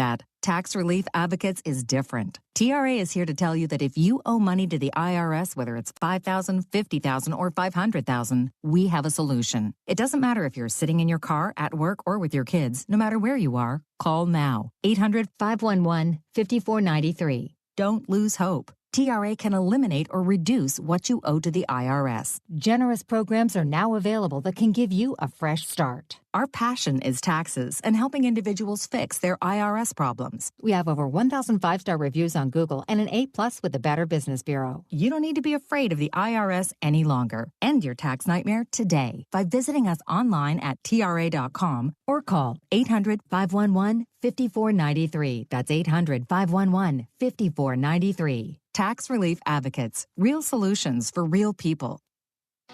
that. Tax Relief Advocates is different. TRA is here to tell you that if you owe money to the IRS, whether it's $5,000, $50,000, or $500,000, we have a solution. It doesn't matter if you're sitting in your car, at work, or with your kids. No matter where you are, call now. 800-511-5493. Don't lose hope. TRA can eliminate or reduce what you owe to the IRS. Generous programs are now available that can give you a fresh start. Our passion is taxes and helping individuals fix their IRS problems. We have over 1,000 five-star reviews on Google and an A+ with the Better Business Bureau. You don't need to be afraid of the IRS any longer. End your tax nightmare today by visiting us online at TRA.com or call 800-511-5493. That's 800-511-5493. Tax Relief Advocates. Real solutions for real people.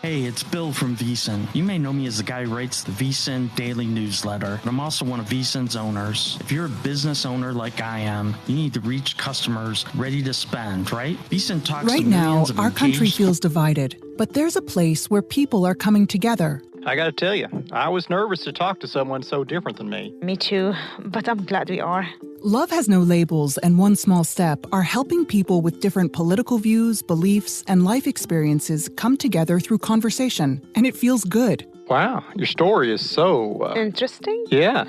Hey, it's Bill from VSiN. You may know me as the guy who writes the VSiN daily newsletter, but I'm also one of VSiN's owners. If you're a business owner like I am, you need to reach customers ready to spend, right? VSiN talks right to now, millions of our country engaged... feels divided, but there's a place where people are coming together. I gotta tell you, I was nervous to talk to someone so different than me. Me too, but I'm glad we are. Love Has No Labels and One Small Step are helping people with different political views, beliefs, and life experiences come together through conversation, and it feels good. Wow, your story is so... Interesting? Yeah.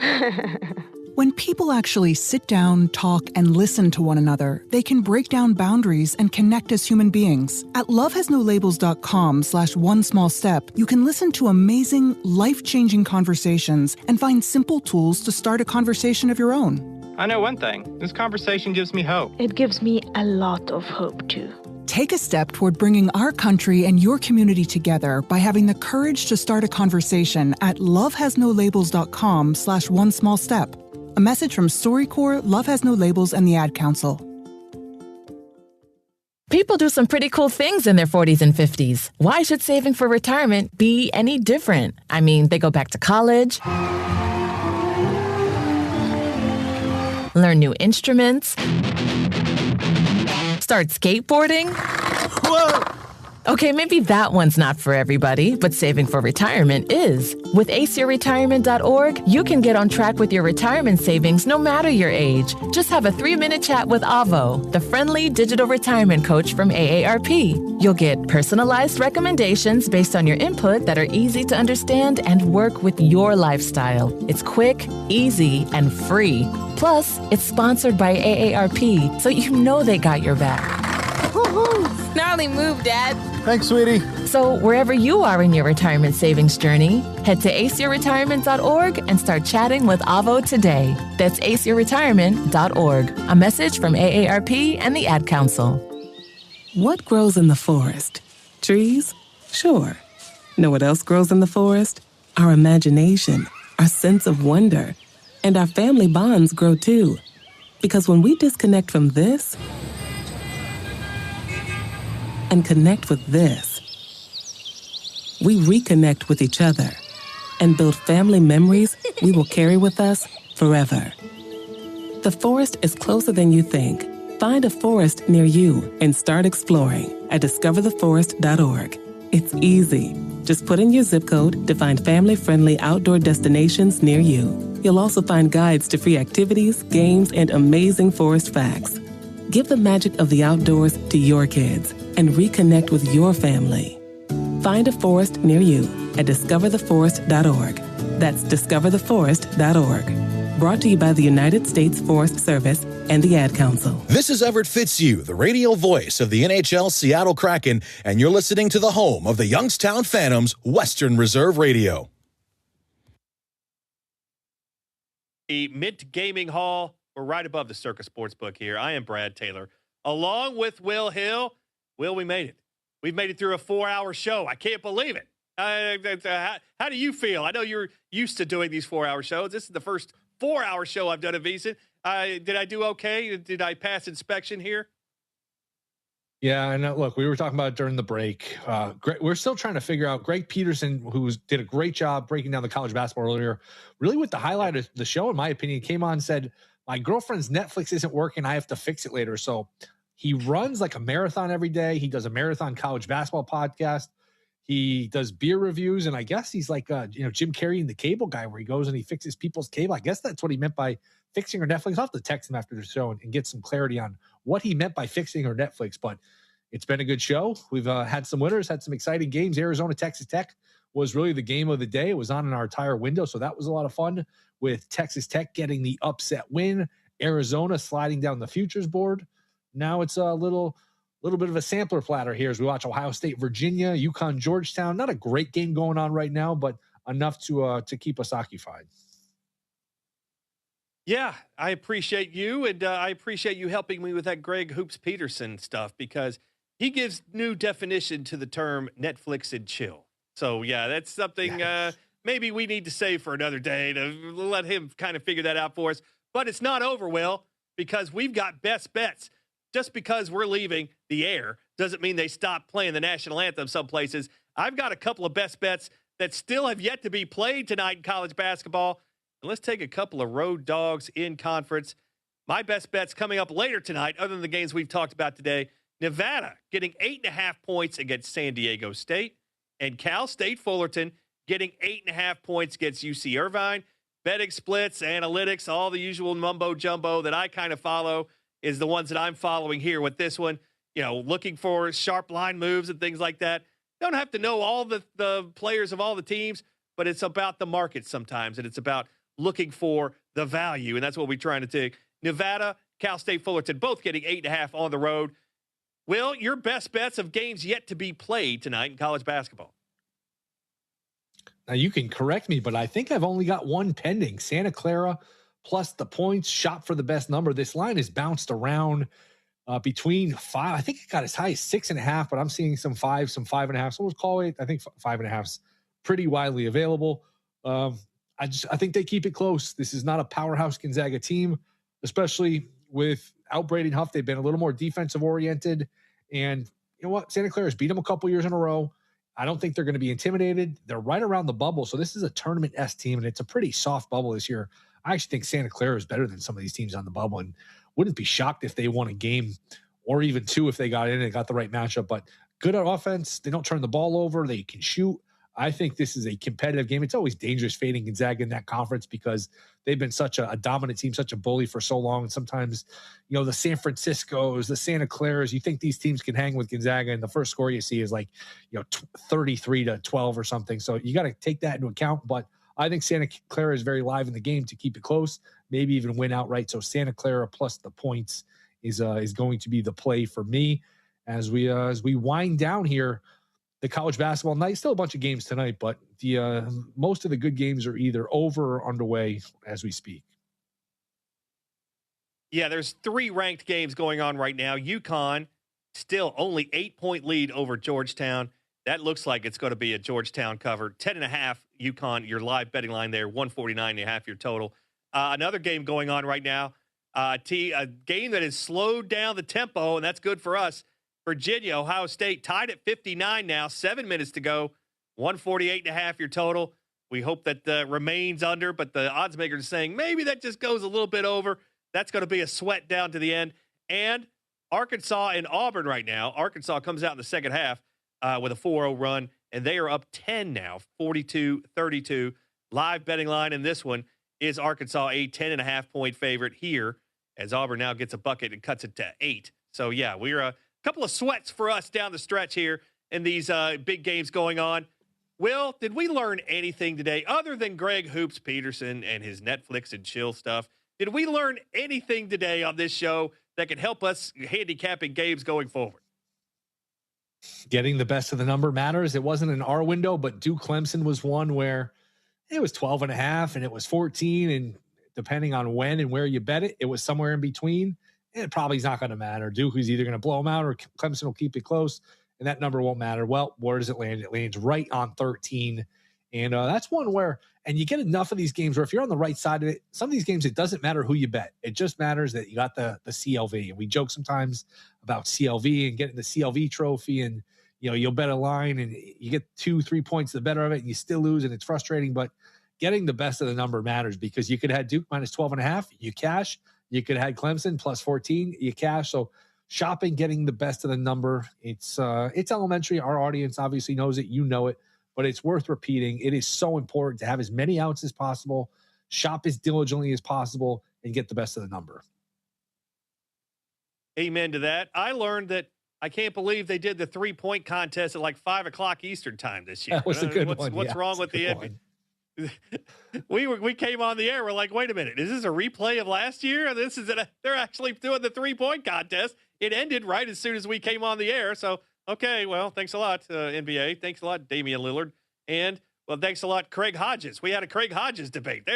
When people actually sit down, talk, and listen to one another, they can break down boundaries and connect as human beings. At lovehasnolabels.com/onesmallstep, you can listen to amazing, life-changing conversations and find simple tools to start a conversation of your own. I know one thing. This conversation gives me hope. It gives me a lot of hope, too. Take a step toward bringing our country and your community together by having the courage to start a conversation at lovehasnolabels.com/onesmallstep. A message from StoryCorps, Love Has No Labels, and the Ad Council. People do some pretty cool things in their 40s and 50s. Why should saving for retirement be any different? I mean, they go back to college, learn new instruments, start skateboarding. Whoa! Okay, maybe that one's not for everybody, but saving for retirement is. With aceyourretirement.org, you can get on track with your retirement savings no matter your age. Just have a 3-minute chat with Avo, the friendly digital retirement coach from AARP. You'll get personalized recommendations based on your input that are easy to understand and work with your lifestyle. It's quick, easy, and free. Plus, it's sponsored by AARP, so you know they got your back. Gnarly move, Dad. Thanks, sweetie. So wherever you are in your retirement savings journey, head to aceyourretirement.org and start chatting with Avo today. That's aceyourretirement.org. A message from AARP and the Ad Council. What grows in the forest? Trees? Sure. Know what else grows in the forest? Our imagination, our sense of wonder, and our family bonds grow too. Because when we disconnect from this and connect with this, we reconnect with each other and build family memories we will carry with us forever. The forest is closer than you think. Find a forest near you and start exploring at discovertheforest.org. It's easy. Just put in your zip code to find family-friendly outdoor destinations near you. You'll also find guides to free activities, games, and amazing forest facts. Give the magic of the outdoors to your kids and reconnect with your family. Find a forest near you at discovertheforest.org. That's discovertheforest.org. Brought to you by the United States Forest Service and the Ad Council. This is Everett Fitzhugh, the radio voice of the NHL Seattle Kraken, and you're listening to the home of the Youngstown Phantoms, Western Reserve Radio. The Mint Gaming Hall. We're right above the Circus Sportsbook here. I am Brad Taylor, along with Will Hill. Will, we made it. We've made it through a 4-hour show. I can't believe it. How do you feel? I know you're used to doing these 4-hour shows. This is the first 4-hour show I've done at VSiN. Did I do okay? Did I pass inspection here? Yeah, and look, we were talking about it during the break. We're still trying to figure out Greg Peterson, who did a great job breaking down the college basketball earlier. Really, with the highlight of the show, in my opinion, came on and said, my girlfriend's Netflix isn't working. I have to fix it later. So he runs like a marathon every day. He does a marathon college basketball podcast. He does beer reviews. And I guess he's like, Jim Carrey and the Cable Guy, where he goes and he fixes people's cable. I guess that's what he meant by fixing her Netflix. I'll have to text him after the show and get some clarity on what he meant by fixing her Netflix. But it's been a good show. We've had some winners, had some exciting games. Arizona, Texas Tech was really the game of the day. It was on in our entire window, so that was a lot of fun with Texas Tech getting the upset win. Arizona sliding down the futures board. Now it's a little bit of a sampler platter here as we watch Ohio State, Virginia, UConn, Georgetown. Not a great game going on right now, but enough to keep us occupied. Yeah, I appreciate you, and I appreciate you helping me with that Greg Hoops Peterson stuff because he gives new definition to the term Netflix and chill. So, yeah, that's something maybe we need to save for another day to let him kind of figure that out for us. But it's not over, Will, because we've got best bets. Just because we're leaving the air doesn't mean they stop playing the national anthem some places. I've got a couple of best bets that still have yet to be played tonight in college basketball. And let's take a couple of road dogs in conference. My best bet's coming up later tonight, other than the games we've talked about today. Nevada getting 8.5 points against San Diego State, and Cal State Fullerton getting 8.5 points against UC Irvine. Betting splits, analytics, all the usual mumbo jumbo that I kind of follow is the ones that I'm following here with this one. You know, looking for sharp line moves and things like that. Don't have to know all the players of all the teams, but it's about the market sometimes, and it's about looking for the value, and that's what we're trying to take. Nevada, Cal State Fullerton, both getting 8.5 on the road. Will, your best bets of games yet to be played tonight in college basketball? Now, you can correct me, but I think I've only got one pending. Santa Clara plus the points, shop for the best number. This line has bounced around between 5. I think it got as high as 6.5, but I'm seeing some 5, some 5.5. So we'll call it, I think 5.5 is pretty widely available. I think they keep it close. This is not a powerhouse Gonzaga team, especially without Braden Huff. They've been a little more defensive oriented. And you know what? Santa Clara's beat them a couple years in a row. I don't think they're going to be intimidated. They're right around the bubble. So this is a tournament S team, and it's a pretty soft bubble this year. I actually think Santa Clara is better than some of these teams on the bubble, and wouldn't be shocked if they won a game or even 2 if they got in and got the right matchup. But good at offense. They don't turn the ball over. They can shoot. I think this is a competitive game. It's always dangerous fading Gonzaga in that conference because they've been such a dominant team, such a bully for so long. And sometimes, you know, the San Franciscos, the Santa Claras, you think these teams can hang with Gonzaga, and the first score you see is like, 33-12 or something. So you got to take that into account. But I think Santa Clara is very live in the game to keep it close, maybe even win outright. So Santa Clara plus the points is going to be the play for me as we wind down here. The college basketball night, still a bunch of games tonight, but the most of the good games are either over or underway as we speak. Yeah, there's 3 ranked games going on right now. UConn still only 8-point lead over Georgetown. That looks like it's going to be a Georgetown cover. 10.5 UConn, your live betting line there, 149.5 your total. Another game going on right now. A game that has slowed down the tempo, and that's good for us. Virginia, Ohio State tied at 59 now, 7 minutes to go, 148.5 your total. We hope that remains under, but the odds makers are saying maybe that just goes a little bit over. That's going to be a sweat down to the end. And Arkansas and Auburn right now. Arkansas comes out in the second half with a 4-0 run, and they are up 10 now, 42-32. Live betting line in this one is Arkansas a 10.5-point favorite here as Auburn now gets a bucket and cuts it to 8. So, yeah, we're a couple of sweats for us down the stretch here in these big games going on. Will, did we learn anything today other than Greg Hoops Peterson and his Netflix and chill stuff? Did we learn anything today on this show that could help us handicapping games going forward? Getting the best of the number matters. It wasn't in our window, but Duke Clemson was one where it was 12.5 and it was 14. And depending on when and where you bet it, it was somewhere in between. It probably is not going to matter. Duke is either going to blow them out or Clemson will keep it close, and that number won't matter. Well, where does it land? It lands right on 13. And that's one where, and you get enough of these games where if you're on the right side of it, some of these games, it doesn't matter who you bet. It just matters that you got the CLV. And we joke sometimes about CLV and getting the CLV trophy, and you'll bet a line and you get 2-3 points the better of it and you still lose, and it's frustrating. But getting the best of the number matters because you could have Duke minus 12.5, you cash. You could have had Clemson plus 14, you cash. So shopping, getting the best of the number, it's elementary. Our audience obviously knows it. You know it, but it's worth repeating. It is so important to have as many outs as possible, shop as diligently as possible, and get the best of the number. Amen to that. I learned that I can't believe they did the 3-point contest at like 5:00 Eastern time this year. That was a good one. What's wrong with the NBA? We came on the air. We're like, wait a minute, is this a replay of last year? They're actually doing the 3-point contest. It ended right as soon as we came on the air. So, okay, well, thanks a lot, NBA. Thanks a lot, Damian Lillard. And, well, thanks a lot, Craig Hodges. We had a Craig Hodges debate.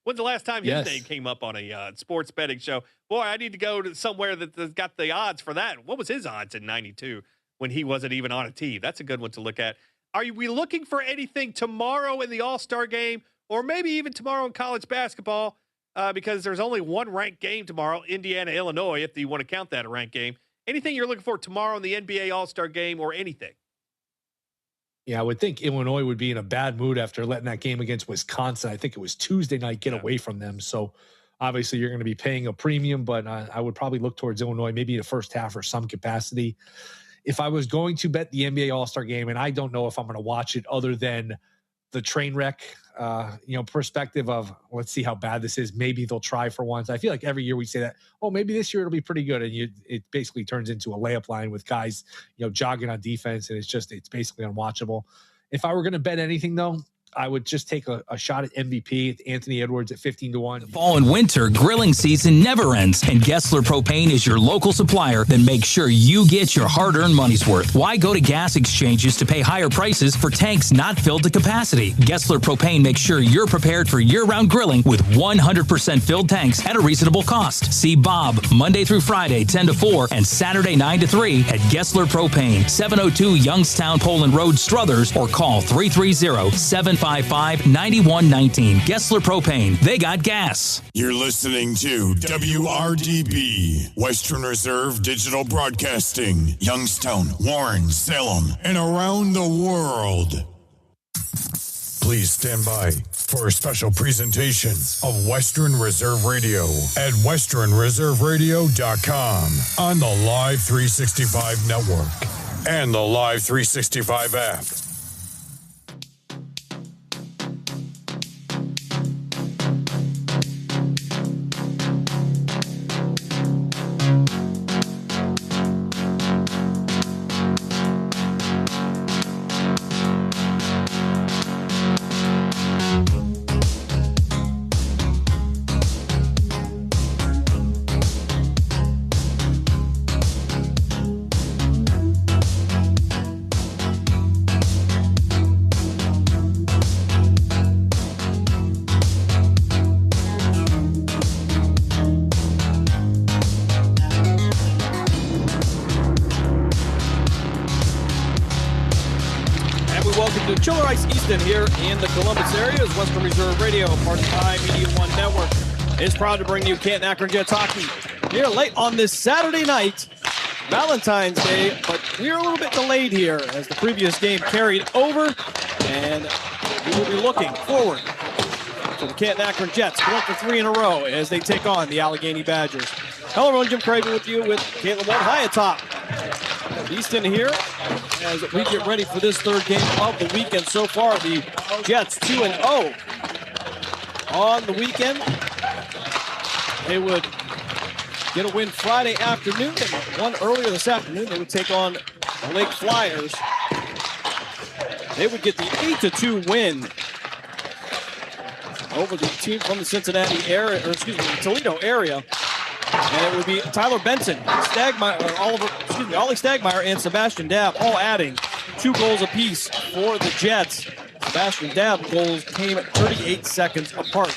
When's the last time his name came up on a sports betting show? Boy, I need to go to somewhere that's got the odds for that. What was his odds in 92 when he wasn't even on a team? That's a good one to look at. Are we looking for anything tomorrow in the All-Star game, or maybe even tomorrow in college basketball? Because there's only one ranked game tomorrow, Indiana, Illinois, if you want to count that a ranked game. Anything you're looking for tomorrow in the NBA All-Star game or anything? Yeah, I would think Illinois would be in a bad mood after letting that game against Wisconsin. I think it was Tuesday night, get away from them. So obviously you're going to be paying a premium, but I would probably look towards Illinois, maybe in the first half or some capacity. If I was going to bet the NBA All-Star game, and I don't know if I'm going to watch it other than the train wreck, perspective of let's see how bad this is. Maybe they'll try for once. I feel like every year we say that, oh, maybe this year it'll be pretty good. And it basically turns into a layup line with guys, jogging on defense. And it's basically unwatchable. If I were going to bet anything though, I would just take a shot at MVP, Anthony Edwards at 15-1. Fall and winter grilling season never ends, and Gessler Propane is your local supplier that makes sure you get your hard-earned money's worth. Why go to gas exchanges to pay higher prices for tanks not filled to capacity? Gessler Propane makes sure you're prepared for year-round grilling with 100% filled tanks at a reasonable cost. See Bob Monday through Friday 10 to 4 and Saturday 9 to 3 at Gessler Propane, 702 Youngstown Poland Road, Struthers, or call 330-755-9119. Gessler Propane. They got gas. You're listening to WRDB, Western Reserve Digital Broadcasting, Youngstown, Warren, Salem, and around the world. Please stand by for a special presentation of Western Reserve Radio at westernreserveradio.com on the Live 365 network and the Live 365 app. Here in the Columbus area is Western Reserve Radio, part of the iMedia One Network, is proud to bring you Canton Akron Jets hockey here late on this Saturday night, Valentine's Day, but we're a little bit delayed here as the previous game carried over, and we will be looking forward to the Canton Akron Jets going for 3 in a row as they take on the Allegheny Badgers. Hello everyone, Jim Craven with you with Caitlin Ward high atop Easton here as we get ready for this third game of the weekend. So far, the Jets 2-0 on the weekend. They would get a win Friday afternoon, and one earlier this afternoon. They would take on the Lake Flyers. They would get the 8-2 win over the team from the Cincinnati area, or excuse me, the Toledo area. And it would be Tyler Benson, Ollie Stagmeyer, and Sebastian Dabb all adding 2 goals apiece for the Jets. Sebastian Dabb goals came at 38 seconds apart.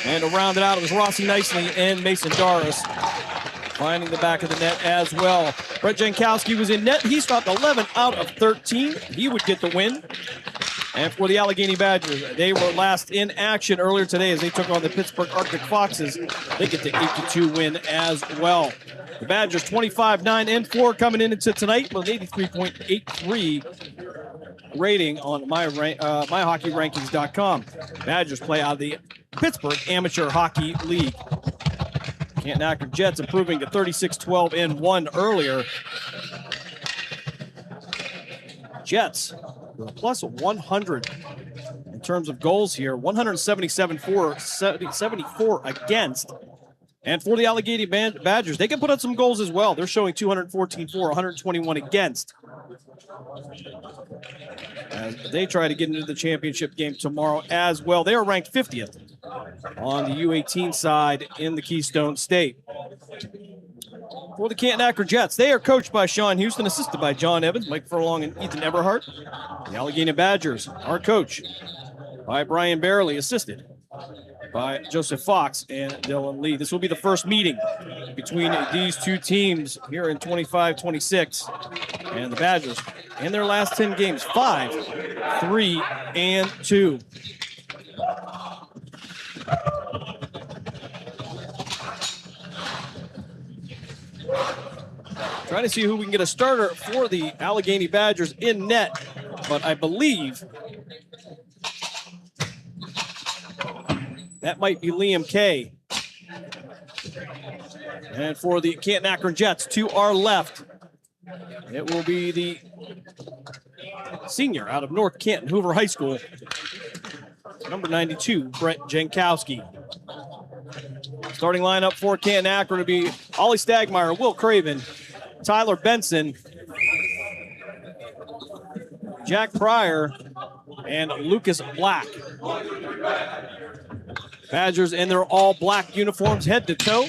And to round it out, it was Rossi Nicely and Mason Doris finding the back of the net as well. Brett Jankowski was in net. He stopped 11 out of 13. He would get the win. And for the Allegheny Badgers, they were last in action earlier today as they took on the Pittsburgh Arctic Foxes. They get the 8-2 win as well. The Badgers 25-9-4 coming into tonight with an 83.83 rating on myhockeyrankings.com. Badgers play out of the Pittsburgh Amateur Hockey League. Canton Akron Jets improving to 36-12-1 earlier. Jets plus 100 in terms of goals here. 177 for, 74 against. And for the Allegheny Badgers, they can put up some goals as well. They're showing 214 for, 121 against, as they try to get into the championship game tomorrow as well. They are ranked 50th on the U18 side in the Keystone State. For the Canton Akron Jets, they are coached by Sean Houston, assisted by John Evans, Mike Furlong, and Ethan Eberhardt. The Allegheny Badgers are coached by Brian Barely, assisted by Joseph Fox and Dylan Lee. This will be the first meeting between these two teams here in 25-26. And the Badgers, in their last 10 games, 5-3-2. Trying to see who we can get a starter for the Allegheny Badgers in net, but I believe that might be Liam Kay. And for the Canton Akron Jets, to our left, it will be the senior out of North Canton, Hoover High School, number 92, Brett Jankowski. Starting lineup for Canton Akron to be Ollie Stagmeyer, Will Craven, Tyler Benson, Jack Pryor, and Lucas Black. Badgers in their all black uniforms, head to toe,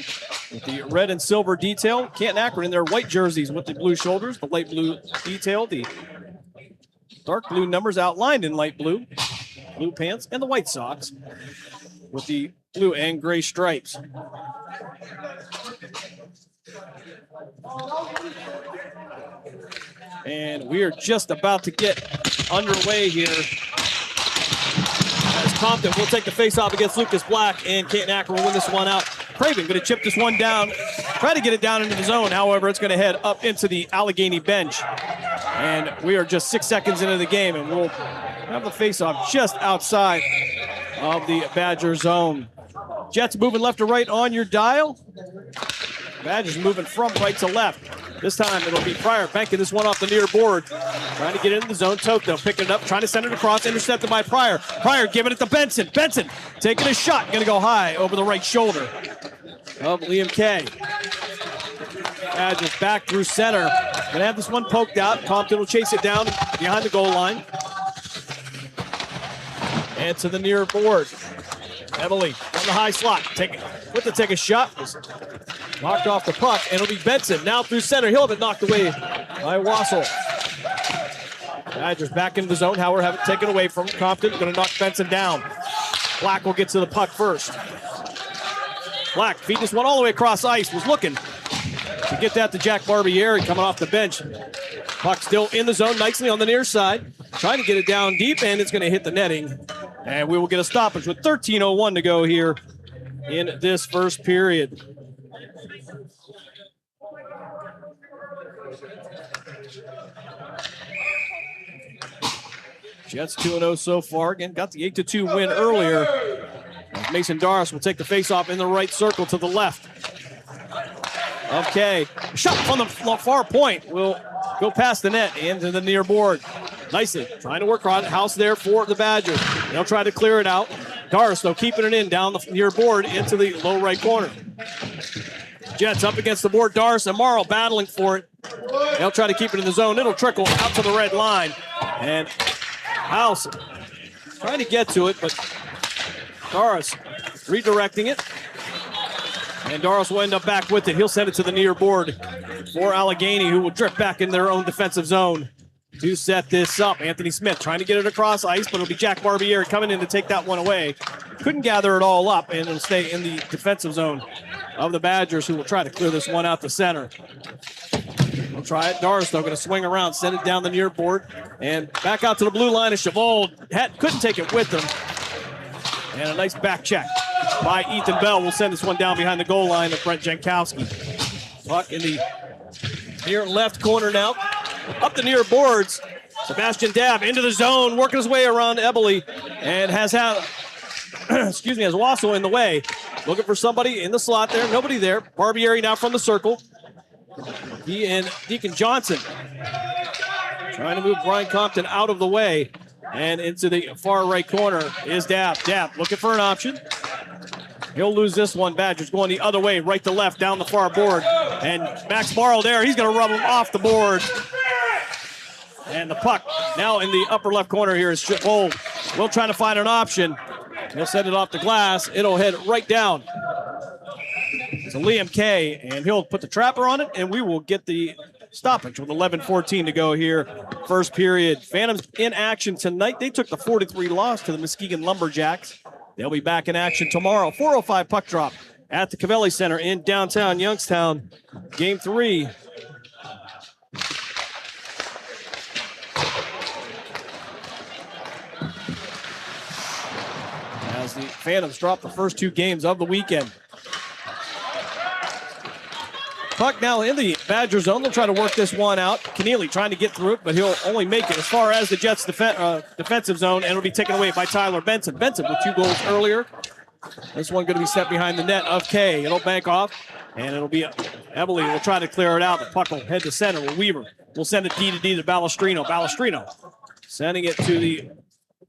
with the red and silver detail. Canton Akron in their white jerseys with the blue shoulders, the light blue detail, the dark blue numbers outlined in light blue, blue pants, and the white socks with the blue and gray stripes. And we are just about to get underway here as Compton will take the face-off against Lucas Black, and Canton Akron will win this one out. Craven going to chip this one down, try to get it down into the zone. However, it's going to head up into the Allegheny bench. And we are just 6 seconds into the game, and we'll have the face-off just outside of the Badger zone. Jets moving left to right on your dial. Badgers moving from right to left. This time it'll be Pryor banking this one off the near board. Trying to get into the zone. Toto picking it up, trying to send it across, intercepted by Pryor. Pryor giving it to Benson. Benson taking a shot, gonna go high over the right shoulder of Liam Kay. Badgers back through center. Gonna have this one poked out. Compton will chase it down behind the goal line. And to the near board. Emily on the high slot. Take a shot. Knocked off the puck, and it'll be Benson now through center. He'll have it knocked away by Wassel. Badgers back into the zone. Howard have it taken away from Compton. Going to knock Benson down. Black will get to the puck first. Black feed this one all the way across ice. Was looking to get that to Jack Barbieri coming off the bench. Puck still in the zone nicely on the near side. Trying to get it down deep, and it's going to hit the netting. And we will get a stoppage with 13:01 to go here in this first period. Jets 2-0 so far. Again, got the 8-2 win earlier. Mason Doris will take the faceoff in the right circle to the left. Okay, shot from the far point will go past the net into the near board. Nicely trying to work on House there for the Badgers. They'll try to clear it out. Doris, though, keeping it in down the near board into the low right corner. Jets up against the board. Doris and Morrow battling for it. They'll try to keep it in the zone. It'll trickle out to the red line. And House trying to get to it, but Doris redirecting it. And Doris will end up back with it. He'll send it to the near board for Allegheny, who will drift back in their own defensive zone to set this up. Anthony Smith trying to get it across ice, but it'll be Jack Barbieri coming in to take that one away. Couldn't gather it all up, and it'll stay in the defensive zone of the Badgers, who will try to clear this one out the center. We'll try it. Doris, though, going to swing around, send it down the near board, and back out to the blue line. Chavold couldn't take it with him. And a nice back check by Ethan Bell will send this one down behind the goal line of Brent Jankowski. Puck in the near left corner now. Up the near boards. Sebastian Dabb into the zone, working his way around Eberle, and has Wassel in the way. Looking for somebody in the slot there. Nobody there. Barbieri now from the circle. He and Deacon Johnson trying to move Brian Compton out of the way. And into the far right corner is Dabb. Dabb looking for an option. He'll lose this one. Badgers going the other way, right to left, down the far board. And Max Morrow there, he's going to rub him off the board. And the puck now in the upper left corner here is Chip Bold. We'll try to find an option. He'll send it off the glass. It'll head right down to Liam Kay, and he'll put the trapper on it, and we will get the stoppage with 11:14 to go here. First period. Phantoms in action tonight. They took the 4-3 loss to the Muskegon Lumberjacks. They'll be back in action tomorrow. 4:05 puck drop at the Cavelli Center in downtown Youngstown. Game 3. As the Phantoms drop the first 2 games of the weekend. Puck now in the Badger zone. They'll try to work this one out. Keneally trying to get through it, but he'll only make it as far as the Jets' defensive zone, and it'll be taken away by Tyler Benson. Benson with 2 goals earlier. This one going to be set behind the net of Kay. It'll bank off, and it'll be Emily will try to clear it out. The puck will head to center with Weaver. We'll send it D to Balestrino. Balestrino sending it to the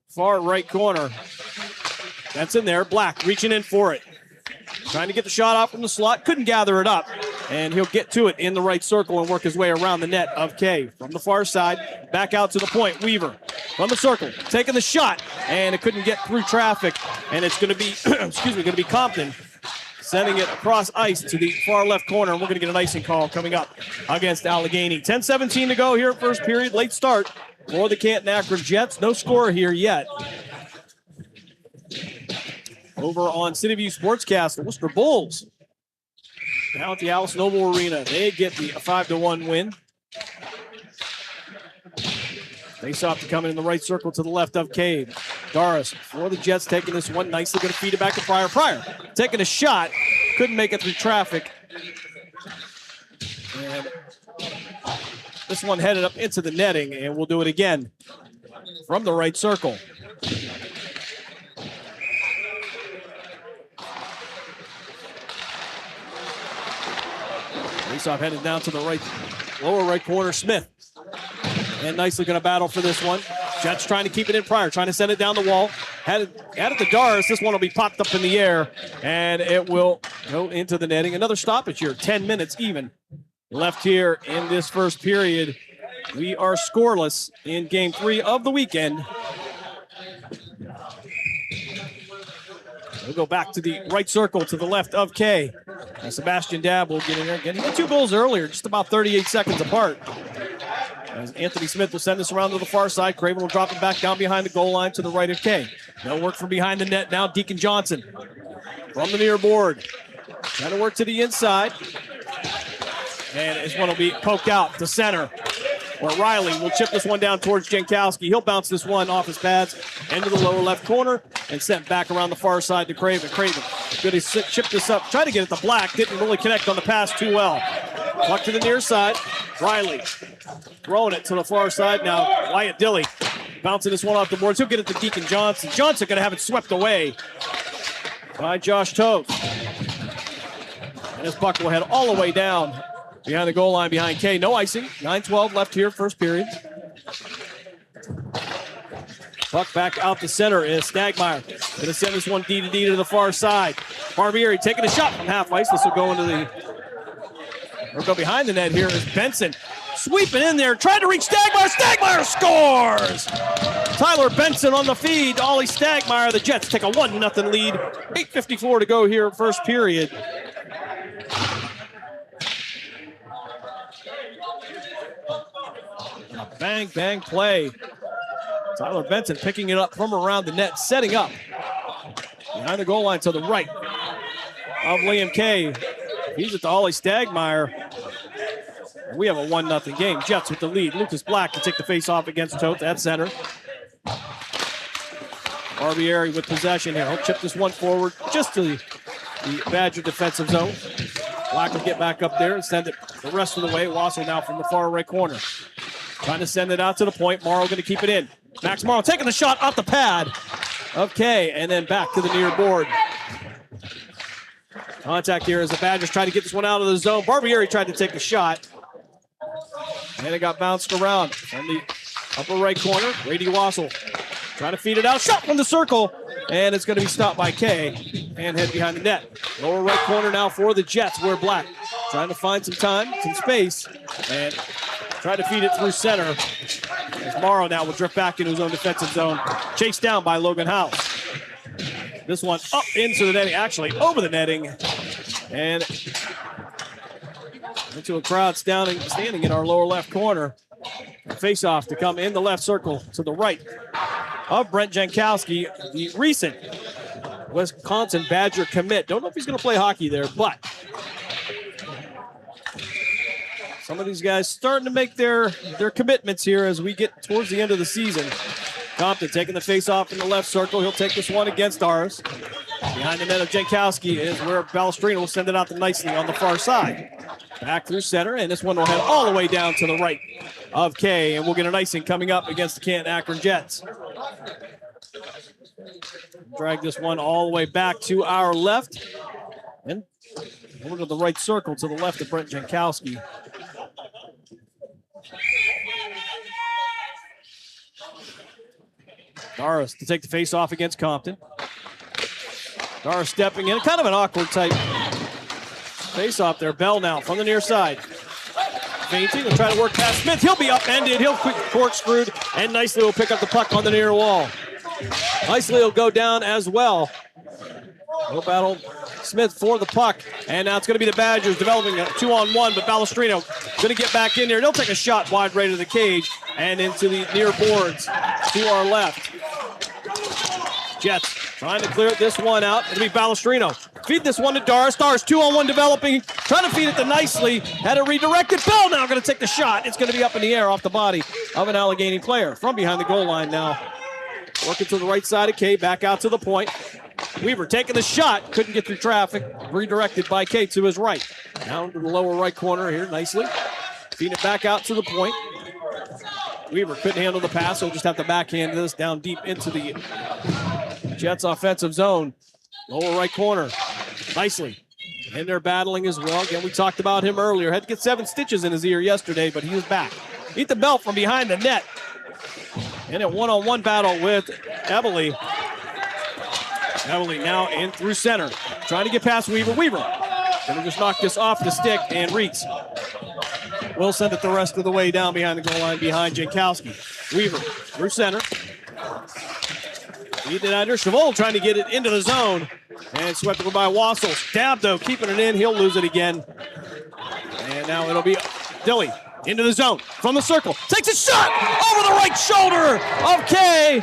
far right corner. Benson there. Black reaching in for it. Trying to get the shot off from the slot. Couldn't gather it up. And he'll get to it in the right circle and work his way around the net of Kay. From the far side, back out to the point. Weaver from the circle, taking the shot, and it couldn't get through traffic. And it's going to be, going to be Compton sending it across ice to the far left corner. And we're going to get an icing call coming up against Allegheny. 10:17 to go here, first period. Late start for the Canton Akron Jets. No score here yet. Over on CityView Sportscast, the Worcester Bulls down at the Alice Noble Arena. They get the 5-1 win. Face off to come in the right circle to the left of Cade. Doris for the Jets taking this one nicely, going to feed it back to Pryor. Pryor taking a shot, couldn't make it through traffic. And this one headed up into the netting, and we'll do it again from the right circle. Faceoff headed down to the right, lower right corner. Smith. And nicely going to battle for this one. Jets trying to keep it in. Pryor trying to send it down the wall. Had it to Doris. This one will be popped up in the air, and it will go into the netting. Another stoppage here. 10 minutes even left here in this first period. We are scoreless in game 3 of the weekend. We'll go back to the right circle to the left of Kay. And Sebastian Dabb will get in there again. He had 2 goals earlier, just about 38 seconds apart. As Anthony Smith will send this around to the far side. Craven will drop it back down behind the goal line to the right of Kay. They'll work from behind the net now. Deacon Johnson from the near board. Trying to work to the inside. And this one will be poked out to center, where Riley will chip this one down towards Jankowski. He'll bounce this one off his pads into the lower left corner and sent back around the far side to Craven. Craven good to chip this up. Tried to get it to Black. Didn't really connect on the pass too well. Puck to the near side. Riley throwing it to the far side now. Wyatt Dilly bouncing this one off the boards. He'll get it to Deacon Johnson. Johnson going to have it swept away by Josh Toth. And his puck will head all the way down behind the goal line behind Kay. No icing. 9:12 left here, first period. Puck back out the center is Stagmeyer. Going to send this one D to the far side. Barbieri taking a shot from half ice. This will go into the, or go behind the net here is Benson. Sweeping in there, trying to reach Stagmeyer. Stagmeyer scores! Tyler Benson on the feed. Ollie Stagmeyer. The Jets take a 1-0 lead. 8:54 to go here, first period. A bang, bang play. Tyler Benson picking it up from around the net, setting up behind the goal line to the right of Liam Kay. He's at the Ollie Stagmeyer. We have a 1-0 game. Jets with the lead. Lucas Black to take the face off against Toth at center. Barbieri with possession here. He'll chip this one forward just to the Badger defensive zone. Black will get back up there and send it the rest of the way. Wassel now from the far right corner. Trying to send it out to the point. Morrow going to keep it in. Max Morrow taking the shot off the pad of Kay and then back to the near board. Contact here as the Badgers try to get this one out of the zone. Barbieri tried to take a shot. And it got bounced around from the upper right corner. Brady Wassel trying to feed it out. Shot from the circle. And it's going to be stopped by Kay and head behind the net. Lower right corner now for the Jets. We're Black trying to find some time, some space, and try to feed it through center. As Morrow now will drift back into his own defensive zone. Chased down by Logan House. This one up into the netting, actually over the netting. And into a crowd standing in our lower left corner. Face-off to come in the left circle to the right of Brent Jankowski, the recent Wisconsin Badger commit. Don't know if he's going to play hockey there, but some of these guys starting to make their commitments here as we get towards the end of the season. Compton taking the face-off in the left circle. He'll take this one against ours. Behind the net of Jankowski is where Balestrino will send it out nicely on the far side. Back through center, and this one will head all the way down to the right of Kay, and we'll get an icing coming up against the Canton Akron Jets. Drag this one all the way back to our left, and over to the right circle to the left of Brent Jankowski. Doris to take the face off against Compton. Doris stepping in, kind of an awkward type face off there. Bell now from the near side. Feinting, will try to work past Smith. He'll be upended. He'll quick corkscrewed, and Nicely will pick up the puck on the near wall. Nicely will go down as well. No battle Smith for the puck, and now it's going to be the Badgers developing a 2-on-1, but Balestrino going to get back in there. They'll take a shot wide right of the cage and into the near boards to our left. Jets trying to clear this one out. It'll be Balestrino. Feed this one to Doris. Doris 2-on-1 developing. Trying to feed it to Nicely. Had it redirected. Bell now going to take the shot. It's going to be up in the air off the body of an Allegheny player from behind the goal line now. Working to the right side of Kay. Back out to the point. Weaver taking the shot. Couldn't get through traffic. Redirected by Kay to his right. Down to the lower right corner here. Nicely. Feeding it back out to the point. Weaver couldn't handle the pass, so we'll just have to backhand this down deep into the Jets offensive zone. Lower right corner. Nicely. And they're battling as well. Again, we talked about him earlier. Had to get 7 stitches in his ear yesterday, but he was back. Eat the belt from behind the net. In a one-on-one battle with Eberle. Eberle now in through center. Trying to get past Weaver. Weaver going to just knock this off the stick, and Reitz will send it the rest of the way down behind the goal line behind Jankowski. Weaver through center. Feed it under. Chevaux trying to get it into the zone. And swept over by Wassel. Stab, though, keeping it in. He'll lose it again. And now it'll be Dilly into the zone from the circle. Takes a shot over the right shoulder of Kay.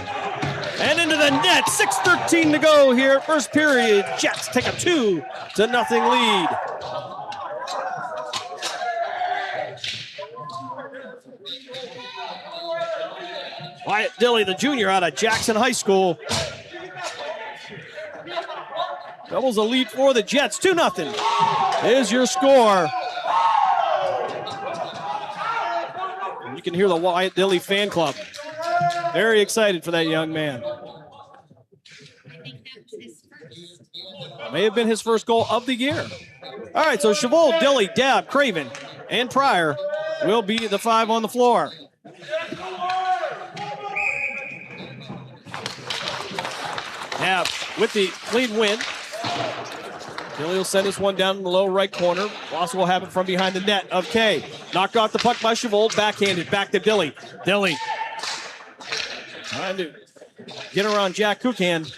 And into the net. 6:13 to go here. First period. Jets take a 2-0 lead. Wyatt Dilly, the junior out of Jackson High School. Doubles the lead for the Jets. 2-0 is your score. And you can hear the Wyatt Dilly fan club. Very excited for that young man. May have been his first goal of the year. All right, so Chevaux, Dilly, Dab, Craven, and Pryor will be the 5 on the floor. Dab with the clean win. Dilly will send this one down in the low right corner. Wassel will have it from behind the net of Kay. Knocked off the puck by Chevaux, backhanded, back to Dilly. Dilly trying to get around Jack Kukan.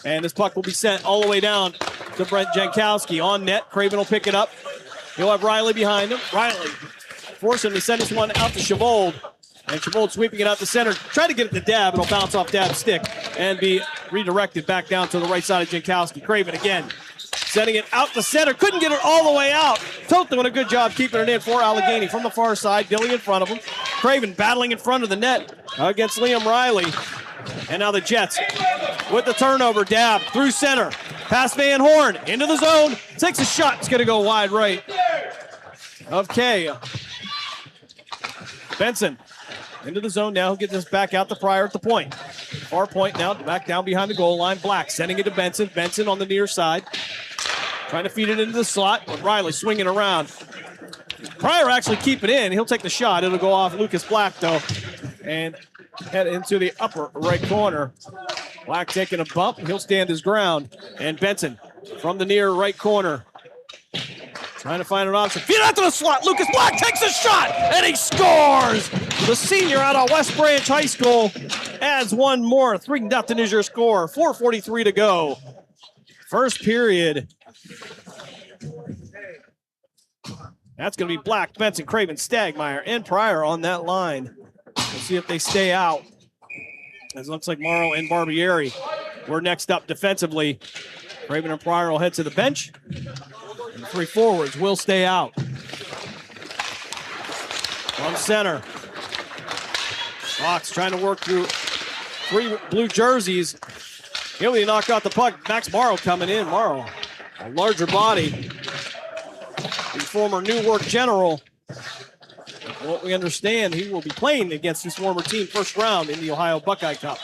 And this puck will be sent all the way down to Brent Jankowski. On net, Craven will pick it up. He'll have Riley behind him. Riley force him to send this one out to Chevaux. And Chevaux sweeping it out the center. Try to get it to Dab. It'll bounce off Dab's stick and be redirected back down to the right side of Jankowski. Craven again. Sending it out the center. Couldn't get it all the way out. Toth doing a good job keeping it in for Allegheny from the far side. Dilly in front of him. Craven battling in front of the net against Liam Riley. And now the Jets with the turnover. Dab through center. Past Van Horn into the zone. Takes a shot. It's going to go wide right of Kay. Benson into the zone now. He'll get this back out to Pryor at the point. Far point now, back down behind the goal line. Black sending it to Benson. Benson on the near side. Trying to feed it into the slot, but Riley swinging around. Pryor actually keep it in. He'll take the shot. It'll go off Lucas Black, though, and head into the upper right corner Black taking a bump. He'll stand his ground. And Benson from the near right corner. Trying to find an option. Feed out to the slot. Lucas Black takes a shot, and he scores! The senior out of West Branch High School adds one more. 3-0 is your score. 4:43 to go. First period. That's going to be Black, Benson, Craven, Stagmeyer, and Pryor on that line. We'll see if they stay out. It looks like Morrow and Barbieri were next up defensively. Craven and Pryor will head to the bench. And 3 forwards will stay out. From center. Fox trying to work through 3 blue jerseys. He'll be knocked out the puck. Max Morrow coming in. Morrow, a larger body. The former Newark General. From what we understand, he will be playing against his former team first round in the Ohio Buckeye Cup.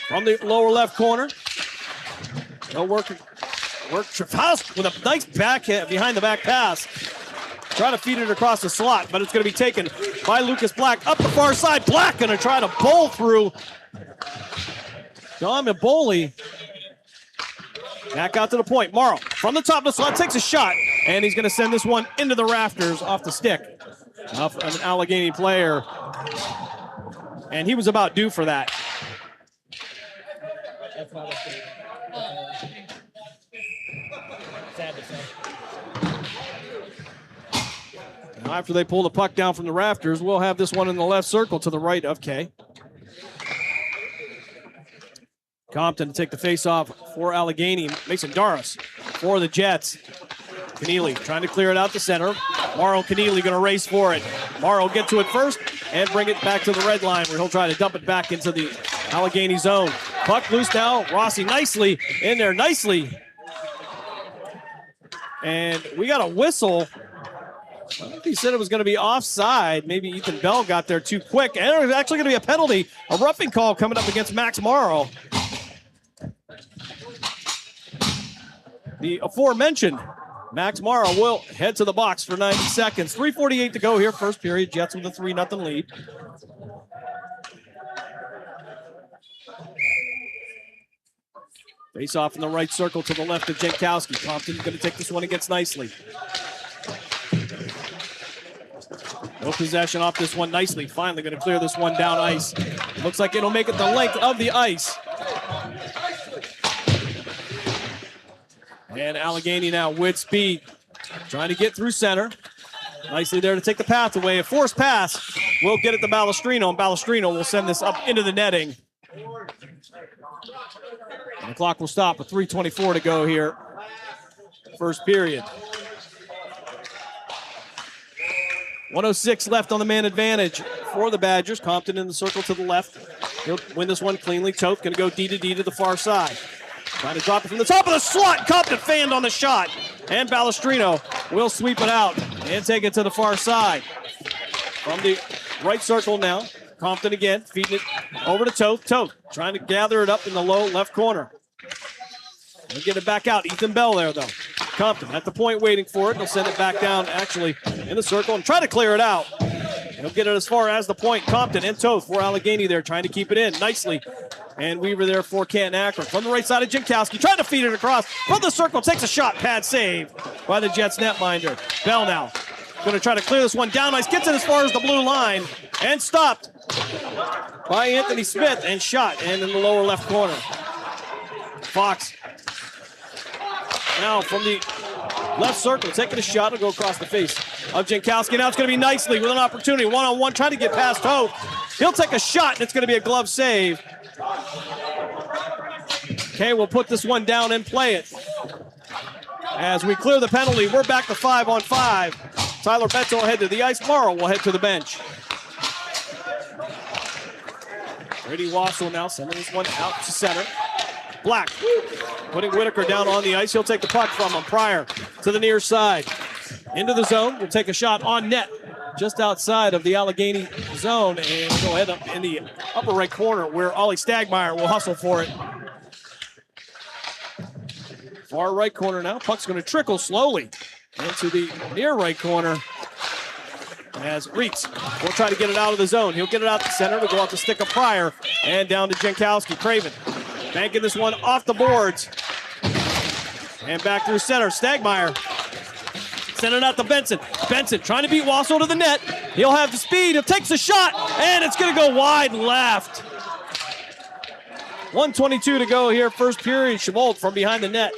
From the lower left corner. No work. Travaus with a nice backhand behind the back pass. Try to feed it across the slot, but it's going to be taken by Lucas Black up the far side. Black going to try to bowl through John Maboli. Back out to the point. Morrow from the top of the slot takes a shot, and he's going to send this one into the rafters off the stick of an Allegheny player. And he was about due for that. Now after they pull the puck down from the rafters, we'll have this one in the left circle to the right of Kay. Compton to take the face-off for Allegheny. Mason Doris for the Jets. Keneally trying to clear it out the center. Morrow Keneally going to race for it. Morrow get to it first and bring it back to the red line where he'll try to dump it back into the Allegheny zone. Puck loose now. Rossi nicely in there, nicely. And we got a whistle. I think he said it was going to be offside. Maybe Ethan Bell got there too quick. And there's actually going to be a penalty, a roughing call coming up against Max Morrow. The aforementioned Max Morrow will head to the box for 90 seconds. 3:48 to go here, first period. Jets with a 3-0 lead. Face off in the right circle to the left of Jankowski. Compton's going to take this one against Nicely. No possession off this one. Nicely finally going to clear this one down ice. Looks like it'll make it the length of the ice. And Allegheny now with speed, trying to get through center. Nicely there to take the path away. A forced pass will get it to Balestrino, and Balestrino will send this up into the netting. And the clock will stop with 3:24 to go here. First period. 106 left on the man advantage for the Badgers. Compton in the circle to the left. He'll win this one cleanly. Toth going to go D to D to the far side. Trying to drop it from the top of the slot. Compton fanned on the shot. And Balestrino will sweep it out and take it to the far side. From the right circle now. Compton again, feeding it over to Toth. Toth trying to gather it up in the low left corner. He'll get it back out. Ethan Bell there, though. Compton at the point waiting for it. He'll send it back down, actually, in the circle and try to clear it out. He'll get it as far as the point. Compton and Toth for Allegheny there, trying to keep it in nicely. And Weaver there for Canton Akron. From the right side of Jankowski, trying to feed it across. From the circle, takes a shot. Pad save by the Jets netminder. Bell now going to try to clear this one down ice. Gets it as far as the blue line. And stopped by Anthony Smith and shot. And in the lower left corner. Fox now from the left circle, taking a shot. Will go across the face of Jankowski. Now it's going to be Nicely with an opportunity. One-on-one, trying to get past Toth. He'll take a shot, and it's going to be a glove save. Okay, we'll put this one down and play it. As we clear the penalty, we're back to 5-on-5. Tyler Betts will head to the ice. Morrow will head to the bench. Brady Wassel now sending this one out to center. Black putting Whitaker down on the ice. He'll take the puck from him. Pryor to the near side. Into the zone. We'll take a shot on net just outside of the Allegheny zone. And we'll go ahead up in the upper right corner where Ollie Stagmeyer will hustle for it. Far right corner now. Puck's going to trickle slowly into the near right corner as Reeks will try to get it out of the zone. He'll get it out the center. We'll go off the stick of Pryor and down to Jankowski. Craven banking this one off the boards. And back through center, Stagmeyer. Send it out to Benson. Benson trying to beat Wassel to the net. He'll have the speed. He takes a shot, and it's going to go wide left. 1:22 to go here, first period. Chevault from behind the net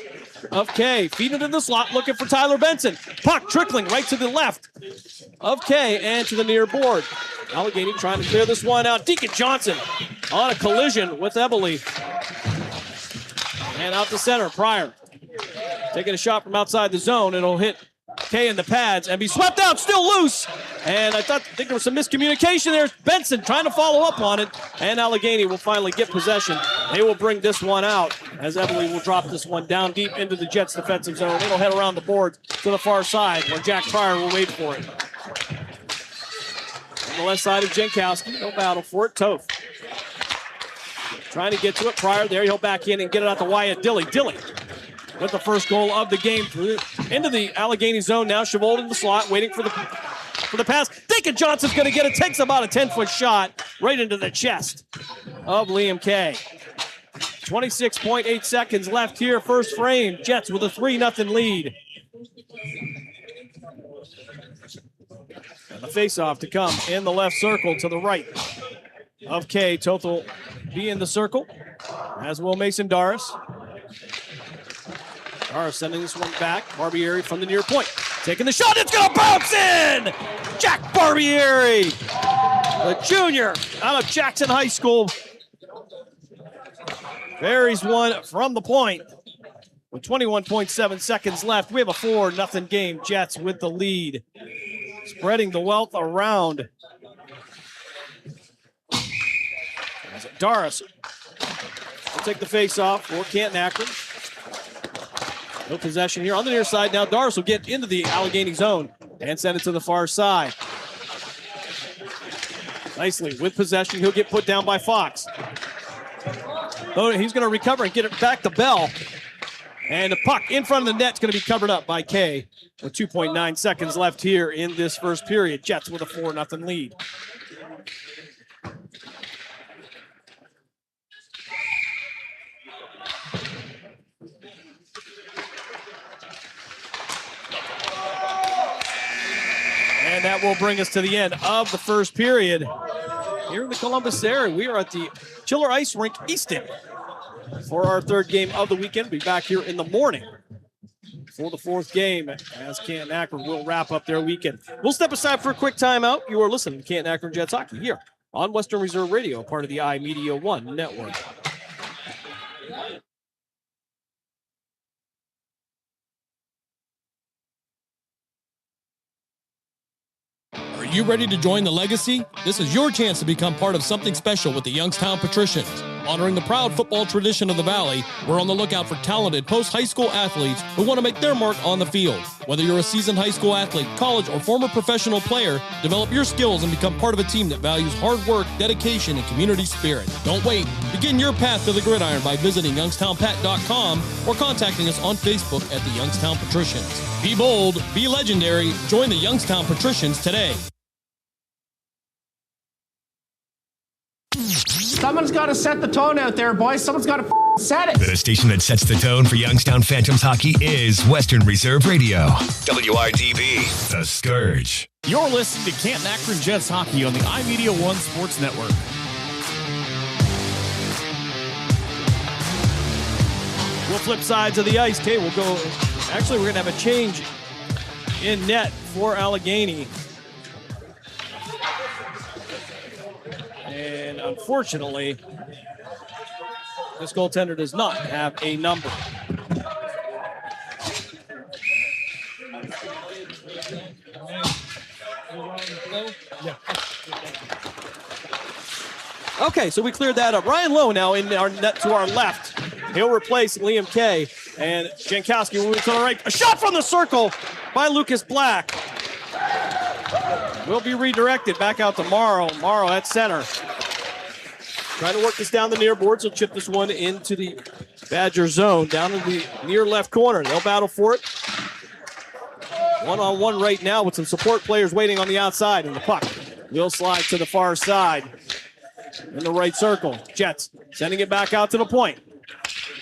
of Kay. Feed it in the slot, looking for Tyler Benson. Puck trickling right to the left of Kay and to the near board. Allegheny trying to clear this one out. Deacon Johnson on a collision with Eberle. And out to center, Pryor. Taking a shot from outside the zone. It'll hit Kay in the pads and be swept out, still loose. And I think there was some miscommunication there. Benson trying to follow up on it. And Allegheny will finally get possession. They will bring this one out as Eberle will drop this one down deep into the Jets' defensive zone. It'll head around the board to the far side where Jack Pryor will wait for it. On the left side of Jankowski, no battle for it. Toth trying to get to it. Pryor there, he'll back in and get it out to Wyatt Dilly. Dilly with the first goal of the game into the Allegheny zone now. Chevault in the slot, waiting for the pass. Deacon Johnson's going to get it. Takes about a 10-foot shot right into the chest of Liam Kay. 26.8 seconds left here, first frame. Jets with a 3-0 lead. And the face-off to come in the left circle to the right of Kay. Toth will be in the circle, as will Mason Doris. Doris sending this one back. Barbieri from the near point. Taking the shot. It's going to bounce in! Jack Barbieri, the junior out of Jackson High School. Buries one from the point. With 21.7 seconds left, we have a 4-0 game. Jets with the lead. Spreading the wealth around. Doris will take the face-off for Canton Akron. No possession here on the near side. Now Doris will get into the Allegheny zone and send it to the far side. Nicely with possession. He'll get put down by Fox. Oh, he's going to recover and get it back to Bell. And the puck in front of the net is going to be covered up by Kay. With 2.9 seconds left here in this first period. Jets with a 4-0 lead. And that will bring us to the end of the first period. Here in the Columbus area, we are at the Chiller Ice Rink Easton for our third game of the weekend. We'll be back here in the morning for the fourth game as Canton Akron will wrap up their weekend. We'll step aside for a quick timeout. You are listening to Canton Akron Jets Hockey here on Western Reserve Radio, part of the iMedia One network. Are you ready to join the legacy? This is your chance to become part of something special with the Youngstown Patricians. Honoring the proud football tradition of the Valley, we're on the lookout for talented post-high school athletes who want to make their mark on the field. Whether you're a seasoned high school athlete, college, or former professional player, develop your skills and become part of a team that values hard work, dedication, and community spirit. Don't wait. Begin your path to the gridiron by visiting youngstownpat.com or contacting us on Facebook at the Youngstown Patricians. Be bold, be legendary, join the Youngstown Patricians today. Someone's got to set the tone out there, boys. Someone's got to set it. The station that sets the tone for Youngstown Phantoms hockey is Western Reserve Radio. WRDB, The Scourge. You're listening to Canton Akron Jets hockey on the iMedia One Sports Network. We'll flip sides of the ice. Okay, we'll go. Actually, we're going to have a change in net for Allegheny. And unfortunately, this goaltender does not have a number. Okay, so we cleared that up. Ryan Lowe now in our net to our left. He'll replace Liam Kay. And Jankowski moving to the right. A shot from the circle by Lucas Black. Will be redirected back out to Morrow. Morrow at center. Trying to work this down the near boards. He'll chip this one into the Badger zone, down in the near left corner. They'll battle for it. One-on-one right now with some support players waiting on the outside. And the puck will slide to the far side in the right circle. Jets sending it back out to the point.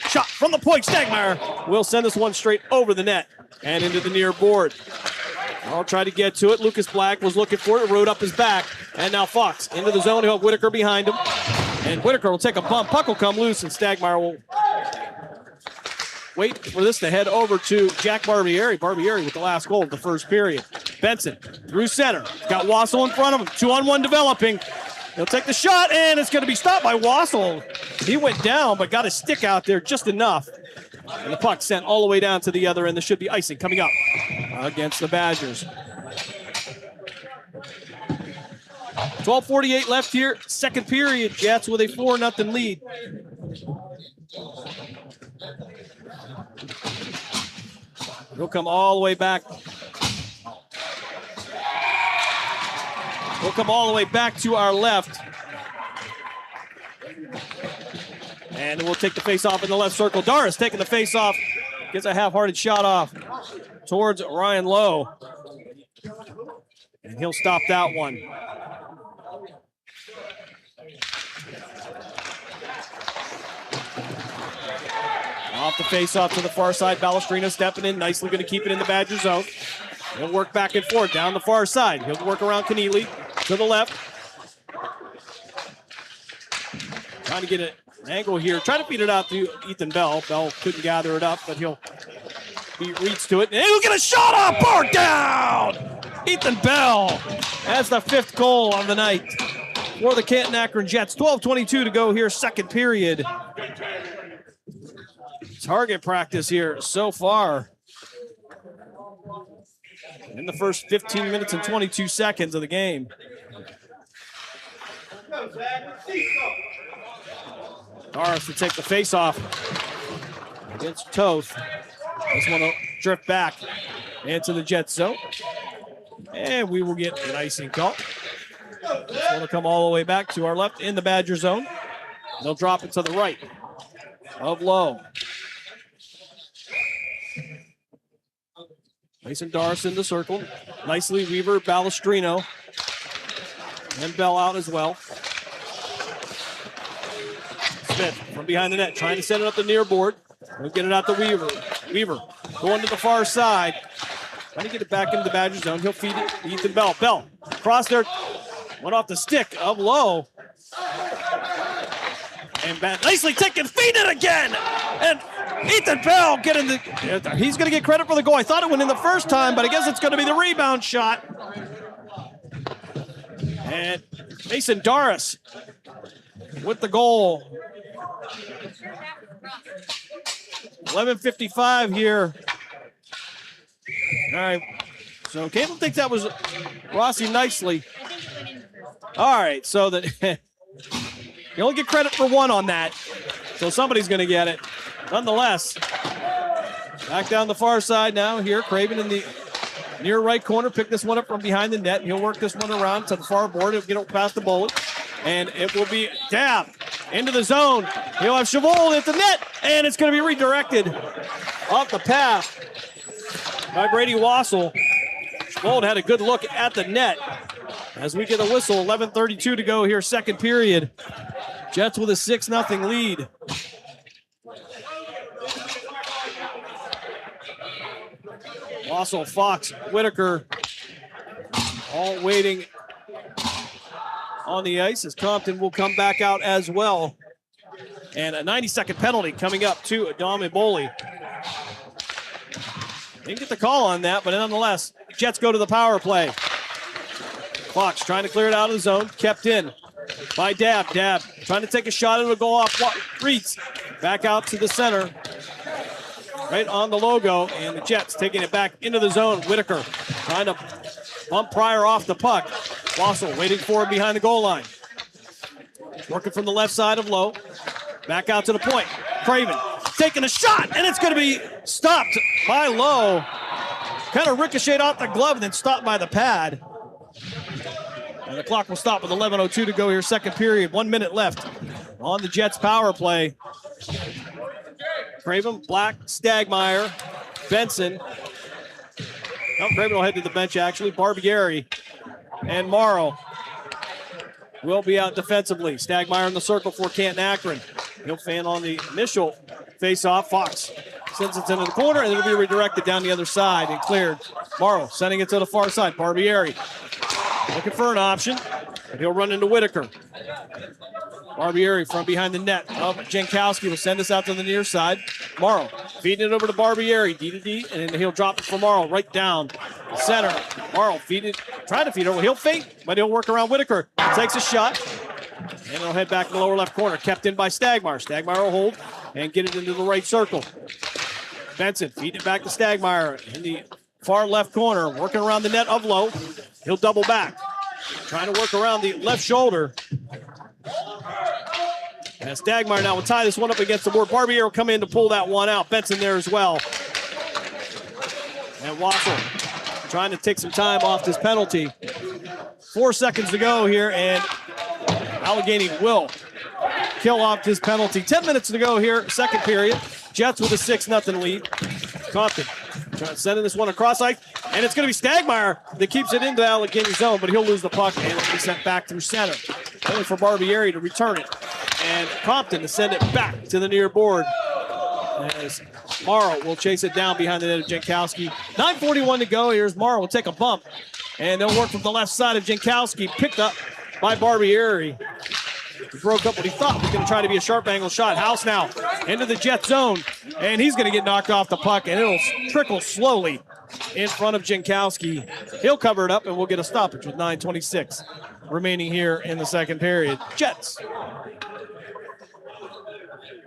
Shot from the point. Stagmeyer will send this one straight over the net and into the near board. I'll try to get to it. Lucas Black was looking for it, rode up his back, and now Fox into the zone. He'll have Whitaker behind him, and Whitaker will take a bump. Puck will come loose, and Stagmeyer will wait for this to head over to Jack Barbieri. Barbieri with the last goal of the first period. Benson through center. Got Wassel in front of him. 2-on-1 developing. He'll take the shot, and it's going to be stopped by Wassel. He went down, but got his stick out there just enough. And the puck sent all the way down to the other end. There should be icing coming up against the Badgers. 12:48 left here. Second period. Jets with a 4-0 lead. He'll come all the way back. We'll come all the way back to our left. And we'll take the face-off in the left circle. Doris taking the face-off. Gets a half-hearted shot off towards Ryan Lowe. And he'll stop that one. Off the face-off to the far side. Balestrino stepping in. Nicely going to keep it in the Badger zone. He'll work back and forth down the far side. He'll work around Keneally to the left. Trying to get an angle here. Trying to feed it out to Ethan Bell. Bell couldn't gather it up, but he reaches to it. And he'll get a shot off. Bar down! Ethan Bell has the 5th goal of the night for the Canton Akron Jets. 12:22 to go here, second period. Target practice here so far in the first 15 minutes and 22 seconds of the game. Doris to take the face-off against Toth. This one will drift back into the Jet zone. And we will get an icing call. This one will come all the way back to our left in the Badger zone. They'll drop it to the right of Lowe. Mason Doris in the circle. Nicely Weaver, Balestrino, and Bell out as well. Smith from behind the net, trying to set it up the near board. We'll get it out to Weaver. Weaver going to the far side. Trying to get it back into the Badger zone. He'll feed it to Ethan Bell. Bell across there. Went off the stick of Lowe. And nicely taken, feed it again. And Ethan Bell he's going to get credit for the goal. I thought it went in the first time, but I guess it's going to be the rebound shot. And Mason Doris with the goal. 11:55 here. All right. So Cable thinks that was Rossi nicely. All right. So that you only get credit for one on that. So somebody's going to get it. Nonetheless, back down the far side now here. Craven in the near right corner. Pick this one up from behind the net. He'll work this one around to the far board. He'll get it past the bullet. And it will be Dab into the zone. He'll have Chavold at the net. And it's going to be redirected off the path by Brady Wassel. Chavold had a good look at the net. As we get a whistle, 11:32 to go here, second period. Jets with a 6-0 lead. Wassel, Fox, Whitaker, all waiting on the ice as Compton will come back out as well. And a 90-second penalty coming up to Adam Iboli. Didn't get the call on that, but nonetheless, Jets go to the power play. Fox trying to clear it out of the zone, kept in by Dab. Dab trying to take a shot, it'll go off. Reeds back out to the center. Right on the logo, and the Jets taking it back into the zone. Whitaker trying to bump Pryor off the puck. Wassel waiting for him behind the goal line. Working from the left side of Lowe. Back out to the point. Craven taking a shot, and it's going to be stopped by Lowe. Kind of ricocheted off the glove and then stopped by the pad. And the clock will stop with 11:02 to go here, second period. 1 minute left on the Jets power play. Craven, Black, Stagmeyer, Benson. Oh, Craven will head to the bench, actually. Barbieri and Morrow will be out defensively. Stagmeyer in the circle for Canton Akron. He'll fan on the initial face-off. Fox sends it into the corner, and it'll be redirected down the other side and cleared. Morrow sending it to the far side. Barbieri looking for an option, and he'll run into Whitaker. Barbieri from behind the net of Jankowski will send us out to the near side. Morrow feeding it over to Barbieri, D to D, and he'll drop it for Morrow right down center. Morrow trying to feed it over. He'll feint, but he'll work around Whitaker. Takes a shot, and he'll head back in the lower left corner. Kept in by Stagmeyer. Stagmeyer will hold and get it into the right circle. Benson feeding it back to Stagmeyer in the far left corner, working around the net of Lowe. He'll double back, trying to work around the left shoulder. And Stagmeyer now will tie this one up against the board. Barbieri will come in to pull that one out. Benson there as well. And Wassel trying to take some time off this penalty. 4 seconds to go here, and Allegheny will kill off this penalty. 10 minutes to go here, second period. Jets with a 6-0 lead. Compton trying to send this one across ice, and it's going to be Stagmeyer that keeps it into Allegheny zone, but he'll lose the puck, and it'll be sent back through center. Only for Barbieri to return it. And Compton to send it back to the near board. As Morrow will chase it down behind the net of Jankowski. 9:41 to go. Here's Morrow will take a bump. And they'll work from the left side of Jankowski. Picked up by Barbieri. He broke up what he thought was going to try to be a sharp angle shot. House now into the Jet zone. And he's going to get knocked off the puck. And it'll trickle slowly in front of Jankowski. He'll cover it up, and we'll get a stoppage with 9:26 remaining here in the second period. Jets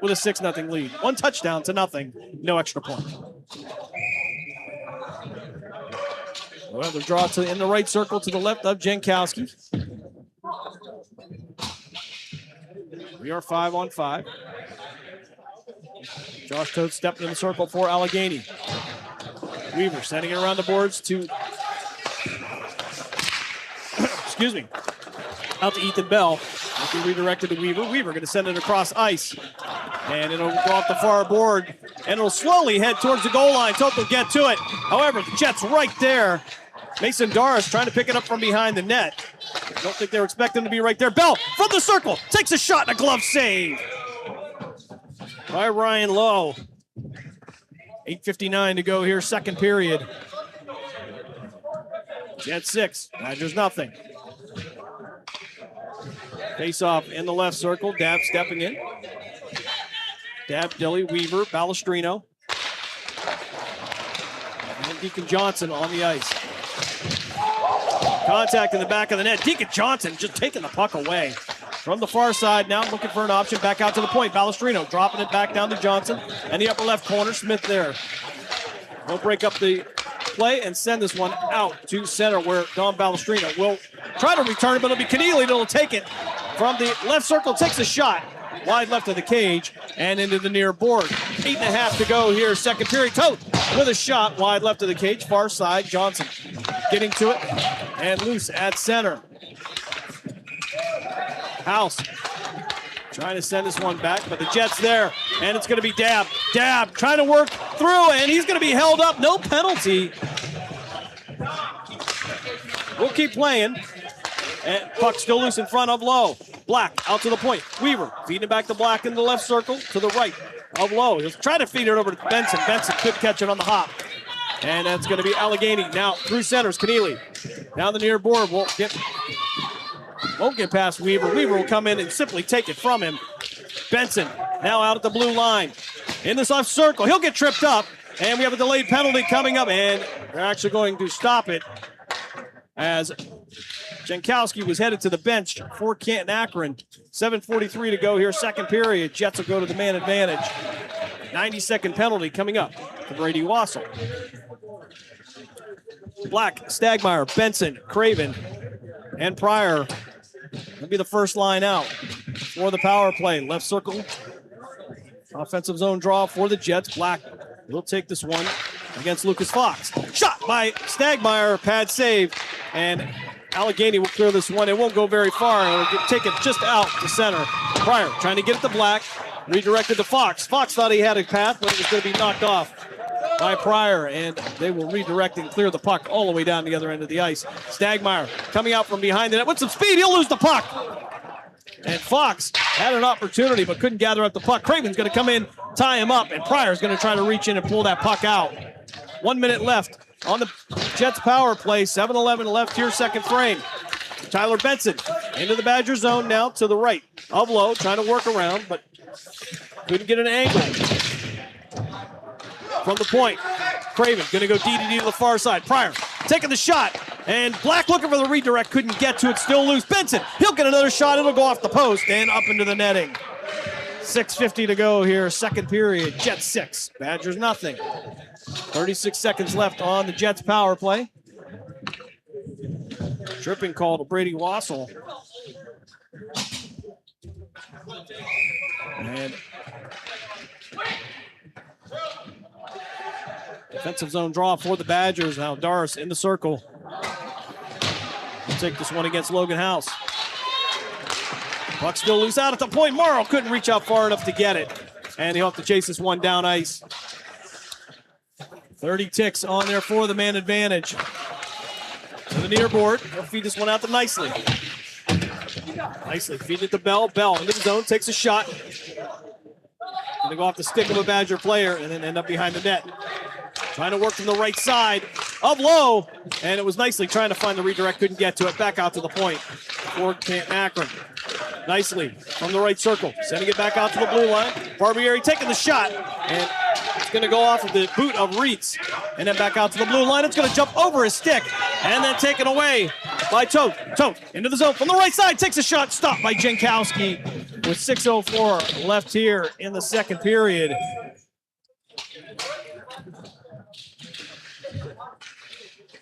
with a 6-0 lead. 1 touchdown to nothing. No extra point. Well, the draw in the right circle to the left of Jankowski. We are 5-on-5. Josh Toad stepping in the circle for Allegheny. Weaver sending it around the boards to, excuse me, out to Ethan Bell. It'll be redirected to Weaver. Weaver going to send it across ice. And it'll go off the far board. And it'll slowly head towards the goal line. Toad will get to it. However, the Jets right there. Mason Doris trying to pick it up from behind the net. Don't think they were expecting him to be right there. Bell from the circle. Takes a shot and a glove save by Ryan Lowe. 8:59 to go here, second period. Jets 6, Badgers nothing. Face off in the left circle. Dab stepping in. Dab, Dilly, Weaver, Balestrino. And Deacon Johnson on the ice. Contact in the back of the net. Deacon Johnson just taking the puck away. From the far side, now looking for an option. Back out to the point. Balestrino dropping it back down to Johnson. And the upper left corner, Smith there. They'll break up the play and send this one out to center where Don Balestrino will try to return it, but it'll be Keneally that'll take it from the left circle. Takes a shot wide left of the cage and into the near board. 8.5 to go here, second period. Tote with a shot wide left of the cage, far side. Johnson getting to it and loose at center. House trying to send this one back, but the Jets there, and it's going to be Dab. Dab trying to work through, and he's going to be held up. No penalty. We'll keep playing. And puck still loose in front of Lowe. Black out to the point. Weaver feeding it back to Black in the left circle to the right of Lowe. He'll try to feed it over to Benson. Benson could catch it on the hop. And that's going to be Allegheny. Now through centers, Keneally. Down the near board. Won't get past Weaver. Weaver will come in and simply take it from him. Benson now out at the blue line. In this left circle. He'll get tripped up. And we have a delayed penalty coming up. And they're actually going to stop it as Jankowski was headed to the bench for Canton Akron. 7:43 to go here, second period. Jets will go to the man advantage. 90-second penalty coming up for Brady Wassel. Black, Stagmeyer, Benson, Craven, and Pryor will be the first line out for the power play. Left circle, offensive zone draw for the Jets. Black will take this one against Lucas Fox. Shot by Stagmeyer, pad save, and Allegheny will clear this one. It won't go very far. It'll take it just out to center. Pryor trying to get it to Black. Redirected to Fox. Fox thought he had a path, but it was going to be knocked off by Pryor, and they will redirect and clear the puck all the way down the other end of the ice. Stagmeyer coming out from behind the net with some speed. He'll lose the puck. And Fox had an opportunity but couldn't gather up the puck. Craven's going to come in, tie him up, and Pryor's going to try to reach in and pull that puck out. 1 minute left on the Jets power play. 7:11 left here, second frame. Tyler Benson into the Badger zone now to the right of Lowe, trying to work around, but couldn't get an angle. From the point, Craven going to go DDD to the far side. Pryor taking the shot, and Black looking for the redirect, couldn't get to it, still loose. Benson, he'll get another shot, it'll go off the post and up into the netting. 6:50 to go here, second period. Jets 6, Badgers nothing. 36 seconds left on the Jets power play. Tripping call to Brady Wassel. And defensive zone draw for the Badgers. Now Doris in the circle. We'll take this one against Logan House. Puck still loose out at the point. Morrow couldn't reach out far enough to get it. And he'll have to chase this one down ice. 30 ticks on there for the man advantage. To the near board. He'll feed this one out to Nicely. Nicely feed it to Bell. Bell into the zone, takes a shot. Gonna go off the stick of a Badger player and then end up behind the net. Trying to work from the right side of Lowe. And it was Nicely trying to find the redirect, couldn't get to it. Back out to the point for Canton Akron. Nicely from the right circle, sending it back out to the blue line. Barbieri taking the shot, and it's going to go off of the boot of Reitz. And then back out to the blue line. It's going to jump over his stick, and then taken away by Toth. Toth into the zone from the right side, takes a shot, stopped by Jankowski with 6:04 left here in the second period.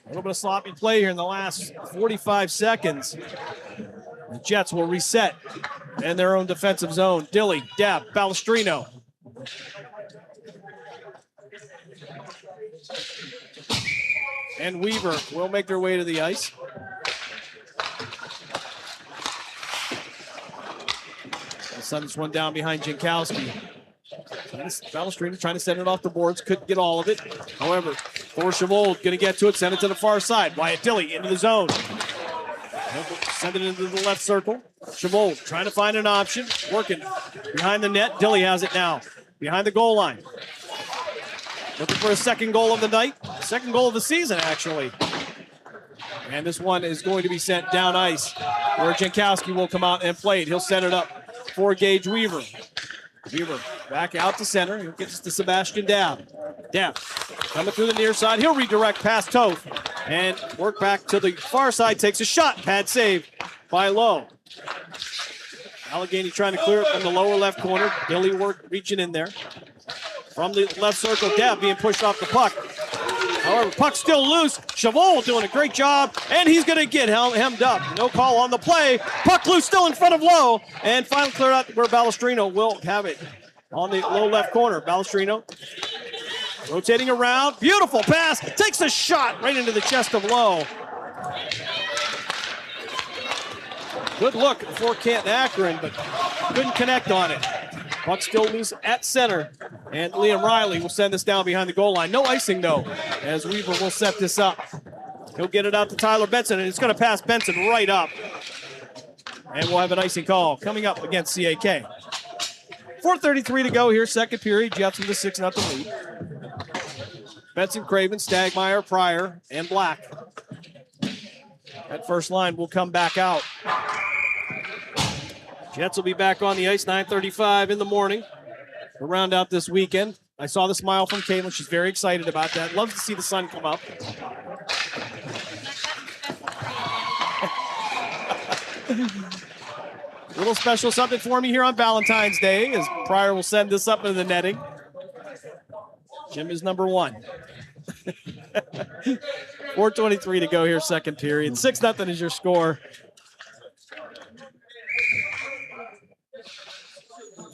A little bit of sloppy play here in the last 45 seconds. The Jets will reset in their own defensive zone. Dilly, Dab, Balestrino. And Weaver will make their way to the ice. They'll send this one down behind Jankowski. Balestrino trying to send it off the boards, couldn't get all of it. However, Thor Chavold going to get to it, send it to the far side. Wyatt Dilly into the zone. Send it into the left circle. Chavold trying to find an option, working behind the net. Dilly has it now, behind the goal line. Looking for a second goal of the night, second goal of the season, actually. And this one is going to be sent down ice, where Jankowski will come out and play it. He'll set it up for Gage Weaver. Weaver back out to center. He'll get to Sebastian Dab. Dab coming through the near side. He'll redirect past Toth and work back to the far side. Takes a shot. Pad save by Lowe. Allegheny trying to clear it from the lower left corner. Dilly reaching in there. From the left circle, Dab being pushed off the puck. However, puck still loose. Chavold doing a great job, and he's going to get hemmed up. No call on the play. Puck loose still in front of Lowe, and finally cleared out where Balestrino will have it on the low left corner. Balestrino rotating around. Beautiful pass. Takes a shot right into the chest of Lowe. Good look for Canton Akron, but couldn't connect on it. Puck still loose at center, and Liam Riley will send this down behind the goal line. No icing, though, as Weaver will set this up. He'll get it out to Tyler Benson, and it's going to pass Benson right up. And we'll have an icing call coming up against CAK. 4:33 to go here, second period. Jets with a 6-0 lead. Benson, Craven, Stagmeyer, Pryor, and Black. That first line will come back out. Jets will be back on the ice, 9:35 in the morning. We'll round out this weekend. I saw the smile from Caitlin. She's very excited about that. Loves to see the sun come up. Little special something for me here on Valentine's Day as Pryor will send this up into the netting. Jim is number one. 4:23 to go here, second period. 6-0 is your score.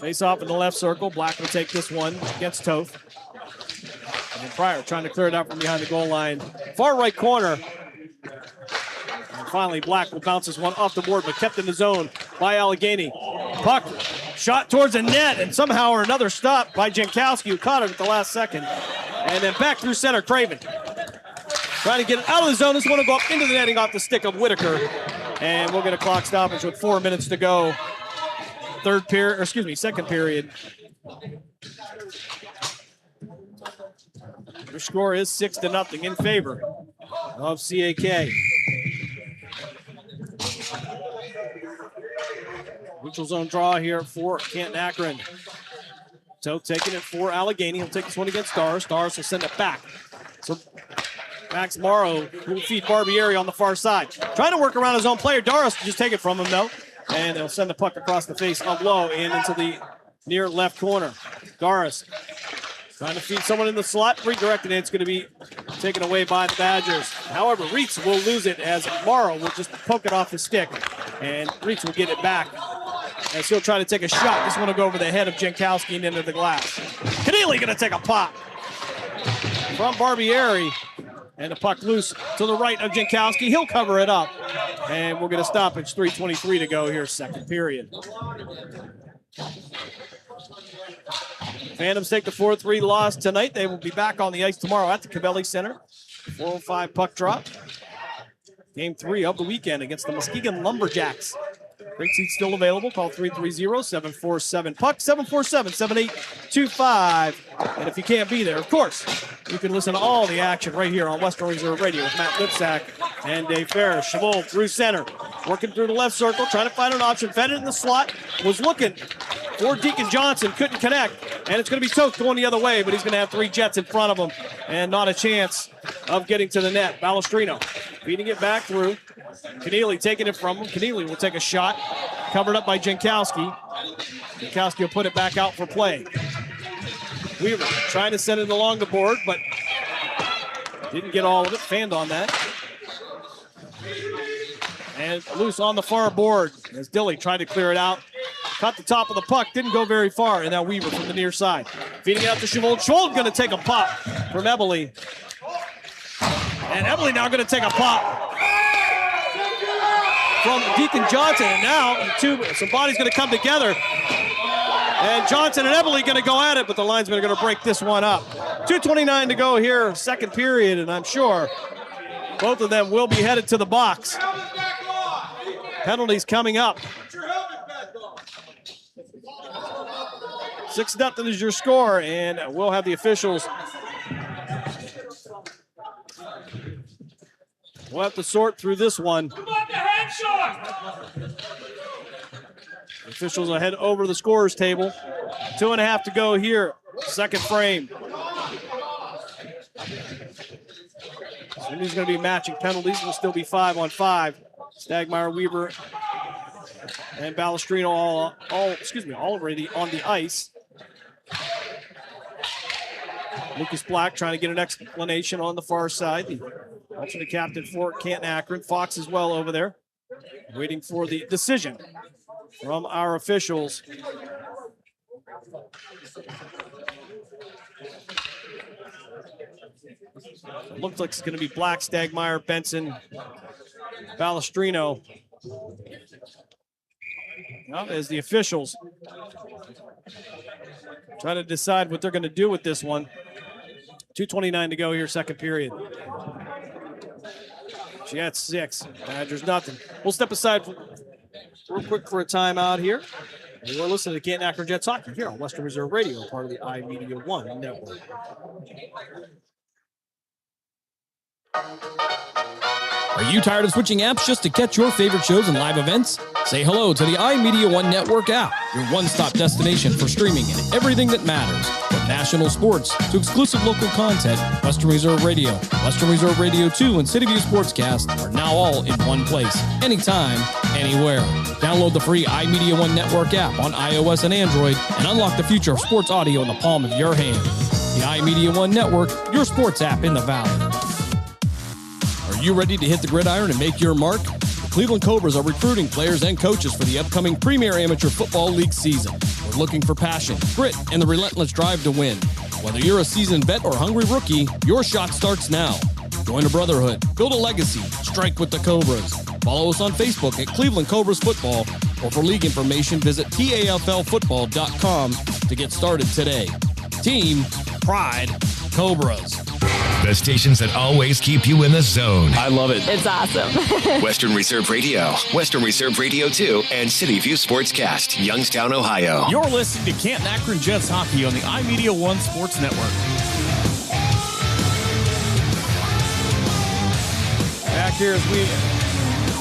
Face off in the left circle. Black will take this one against Toth. And Pryor trying to clear it out from behind the goal line. Far right corner. And finally, Black will bounce this one off the board, but kept in the zone by Allegheny. Puck shot towards the net, and somehow or another stopped by Jankowski, who caught it at the last second. And then back through center, Craven. Trying to get it out of the zone. This one will go up into the netting off the stick of Whitaker. And we'll get a clock stoppage with 4 minutes to go second period. Your score is 6-0 in favor of CAK. Neutral zone draw here for Canton Akron. So taking it for Allegheny. He'll take this one against Stars. Stars will send it back. So Max Morrow will feed Barbieri on the far side. Trying to work around his own player. Doris will just take it from him, though. And they'll send the puck across the face of Lowe and into the near left corner. Doris trying to feed someone in the slot. Redirected it. It's going to be taken away by the Badgers. However, Reitz will lose it as Morrow will just poke it off his stick. And Reitz will get it back as he'll try to take a shot. This one will go over the head of Jankowski and into the glass. Keneally going to take a pop from Barbieri. And the puck loose to the right of Jankowski. He'll cover it up. And we'll get a stoppage. 3:23 to go here, second period. Phantoms take the 4-3 loss tonight. They will be back on the ice tomorrow at the Cabelli Center. 4:05 puck drop. Game 3 of the weekend against the Muskegon Lumberjacks. Great seats still available. Call 330-747-PUCK, 747-7825. And if you can't be there, of course, you can listen to all the action right here on Western Reserve Radio with Matt Lipsack and Dave Ferris. Chabot through center, working through the left circle, trying to find an option. Fed it in the slot, was looking for Deacon Johnson, couldn't connect. And it's going to be Toth going the other way, but he's going to have 3 Jets in front of him and not a chance of getting to the net. Balestrino feeding it back through. Keneally taking it from him. Keneally will take a shot, covered up by Jankowski. Jankowski will put it back out for play. Weaver trying to send it along the board, but didn't get all of it. Fanned on that. And loose on the far board as Dilly tried to clear it out. Caught the top of the puck, didn't go very far, and now Weaver from the near side. Feeding it out to Schwold. Schwold going to take a pop from Eberle. And Eberle now going to take a pop from Deacon Johnson. And now some bodies going to come together. And Johnson and Eberle going to go at it, but the linesmen are going to break this one up. 2:29 to go here, second period, and I'm sure both of them will be headed to the box. Penalties coming up. 6-0 is your score, and we'll have the officials. We'll have to sort through this one. The officials will head over to the scorer's table. 2.5 to go here, second frame. So he's going to be matching penalties. It'll still be 5-on-5. Stagmeyer, Weaver, and Balestrino all already on the ice. Lucas Black trying to get an explanation on the far side. The alternate captain for Canton Akron. Fox as well over there, waiting for the decision from our officials. It looks like it's going to be Black, Stagmeyer, Benson, Balestrino. Now, as the officials try to decide what they're going to do with this one. 2:29 to go here, second period. She had 6. Badgers nothing. We'll step aside real quick for a timeout here. You're listening to Canton Akron Jets Hockey here on Western Reserve Radio, part of the iMedia One network. Are you tired of switching apps just to catch your favorite shows and live events? Say hello to the iMedia One Network app, your one-stop destination for streaming and everything that matters. From national sports to exclusive local content, Western Reserve Radio, Western Reserve Radio 2, and City View Sportscast are now all in one place, anytime, anywhere. Download the free iMedia One Network app on iOS and Android and unlock the future of sports audio in the palm of your hand. The iMedia One Network, your sports app in the Valley. Are you ready to hit the gridiron and make your mark? The Cleveland Cobras are recruiting players and coaches for the upcoming Premier Amateur Football League season. We're looking for passion, grit, and the relentless drive to win. Whether you're a seasoned vet or hungry rookie, your shot starts now. Join a brotherhood, build a legacy, strike with the Cobras. Follow us on Facebook at Cleveland Cobras Football, or for league information, visit PAFLfootball.com to get started today. Team Pride Cobras. The stations that always keep you in the zone. I love it. It's awesome. Western Reserve Radio, Western Reserve Radio 2, and City View Sportscast, Youngstown, Ohio. You're listening to Canton Akron Jets hockey on the iMedia One Sports Network. Back here as we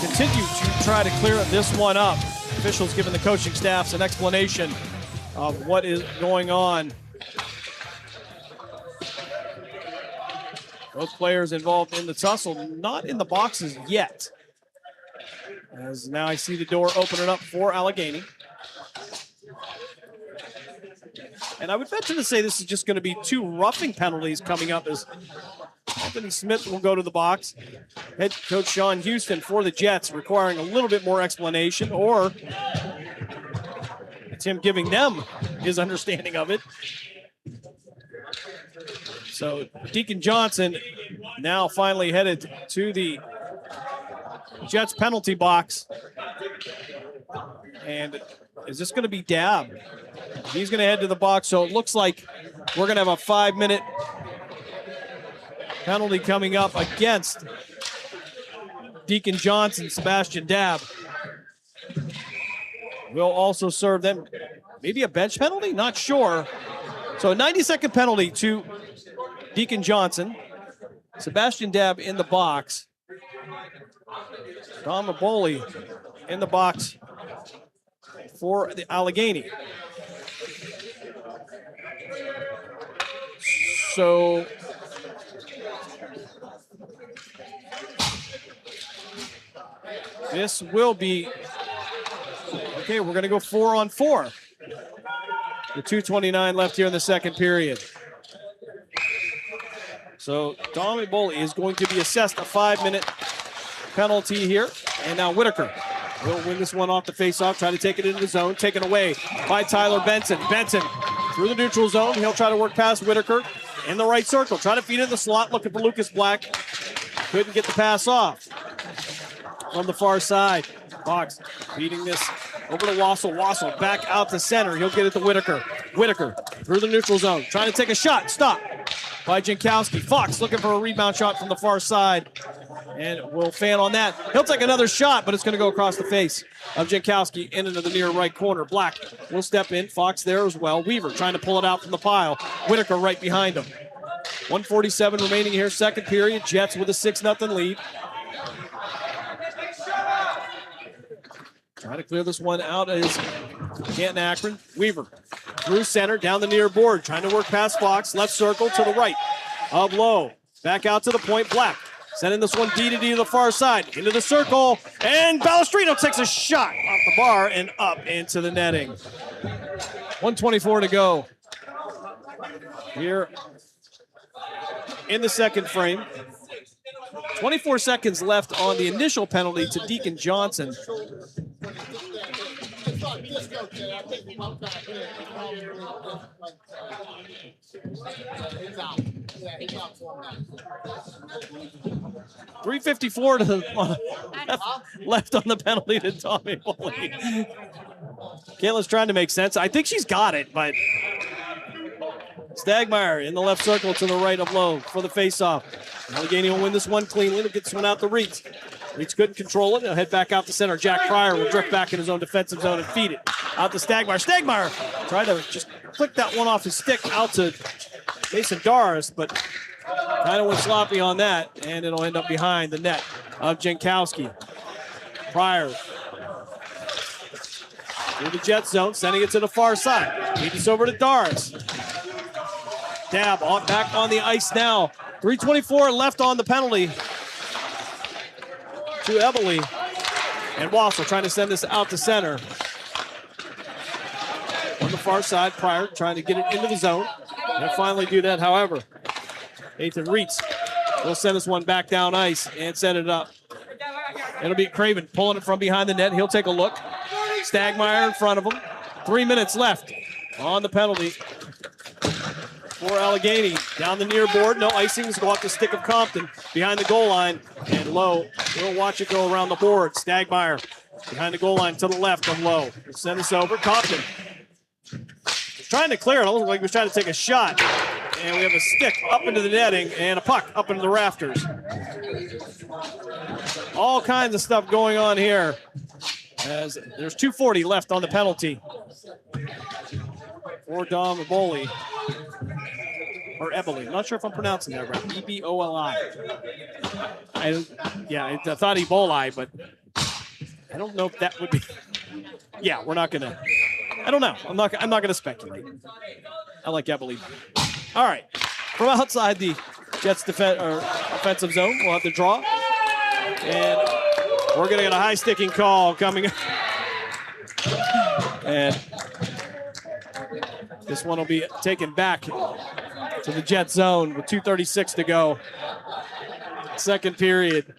continue to try to clear this one up. Officials giving the coaching staffs an explanation of what is going on. Both players involved in the tussle, not in the boxes yet. As now I see the door opening up for Allegheny. And I would venture to say this is just going to be 2 roughing penalties coming up as Anthony Smith will go to the box. Head coach Sean Houston for the Jets requiring a little bit more explanation, or it's him giving them his understanding of it. So Deacon Johnson now finally headed to the Jets penalty box. And is this going to be Dab? He's going to head to the box. So it looks like we're going to have a 5-minute penalty coming up against Deacon Johnson. Sebastian Dab will also serve them. Maybe a bench penalty? Not sure. So a 90-second penalty to Deacon Johnson. Sebastian Dab in the box. Tom Maboli in the box for the Allegheny. So this will be, okay, we're going to go 4-on-4. With 2:29 left here in the second period. So Tommy Boley is going to be assessed a 5-minute penalty here. And now Whitaker will win this one off the faceoff, try to take it into the zone, taken away by Tyler Benson. Benson through the neutral zone. He'll try to work past Whitaker in the right circle. Try to feed it in the slot, looking for Lucas Black. Couldn't get the pass off from the far side. Fox feeding this over to Wassel. Wassel back out to center. He'll get it to Whitaker. Whitaker through the neutral zone. Trying to take a shot. Stop by Jankowski. Fox looking for a rebound shot from the far side. And will fan on that. He'll take another shot, but it's going to go across the face of Jankowski into the near right corner. Black will step in. Fox there as well. Weaver trying to pull it out from the pile. Whitaker right behind him. 1:47 remaining here, second period. Jets with a 6-0 lead. Trying to clear this one out is Canton Akron. Weaver through center, down the near board. Trying to work past Fox. Left circle to the right of Lowe. Back out to the point. Black sending this one D to the far side. Into the circle. And Balestrino takes a shot off the bar and up into the netting. 1:24 to go here in the second frame. 24 seconds left on the initial penalty to Deacon Johnson. .354 to the left on the penalty to Tommy Boley. Kayla's trying to make sense. I think she's got it, but Stagmeyer in the left circle to the right of Lowe for the faceoff. Allegheny will win this one cleanly. He'll get this one out to Reitz. Reitz couldn't control it. He'll head back out to center. Jack Pryor will drift back in his own defensive zone and feed it out to Stagmeyer. Stagmeyer tried to just flick that one off his stick out to Mason Doris, but kind of went sloppy on that, and it'll end up behind the net of Jankowski. Pryor through the jet zone, sending it to the far side. Feed this over to Doris. Dab back on the ice now. 3:24 left on the penalty to Eberle. And Wassel trying to send this out to center. On the far side, Pryor trying to get it into the zone. They'll finally do that, however. Nathan Reitz will send this one back down ice and set it up. It'll be Craven pulling it from behind the net. He'll take a look. Stagmeyer in front of him. 3 minutes left on the penalty for Allegheny. Down the near board, no icings. Go off the stick of Compton behind the goal line. And Lowe will watch it go around the board. Stagmeyer behind the goal line to the left of Lowe. We'll send this over. Compton trying to clear it. It looked like he was trying to take a shot. and we have a stick up into the netting and a puck up into the rafters. All kinds of stuff going on here as there's 2:40 left on the penalty for Dom Eboli. Or Eboli. I'm not sure if I'm pronouncing that right. E-B-O-L-I. I thought Eboli, but I don't know if that would be. Yeah, we're not going to. I don't know. I'm not going to speculate. I like Eboli. All right. From outside the Jets offensive zone, we'll have to draw. And we're going to get a high sticking call coming. And this one will be taken back to the Jet zone with 2:36 to go. Second period.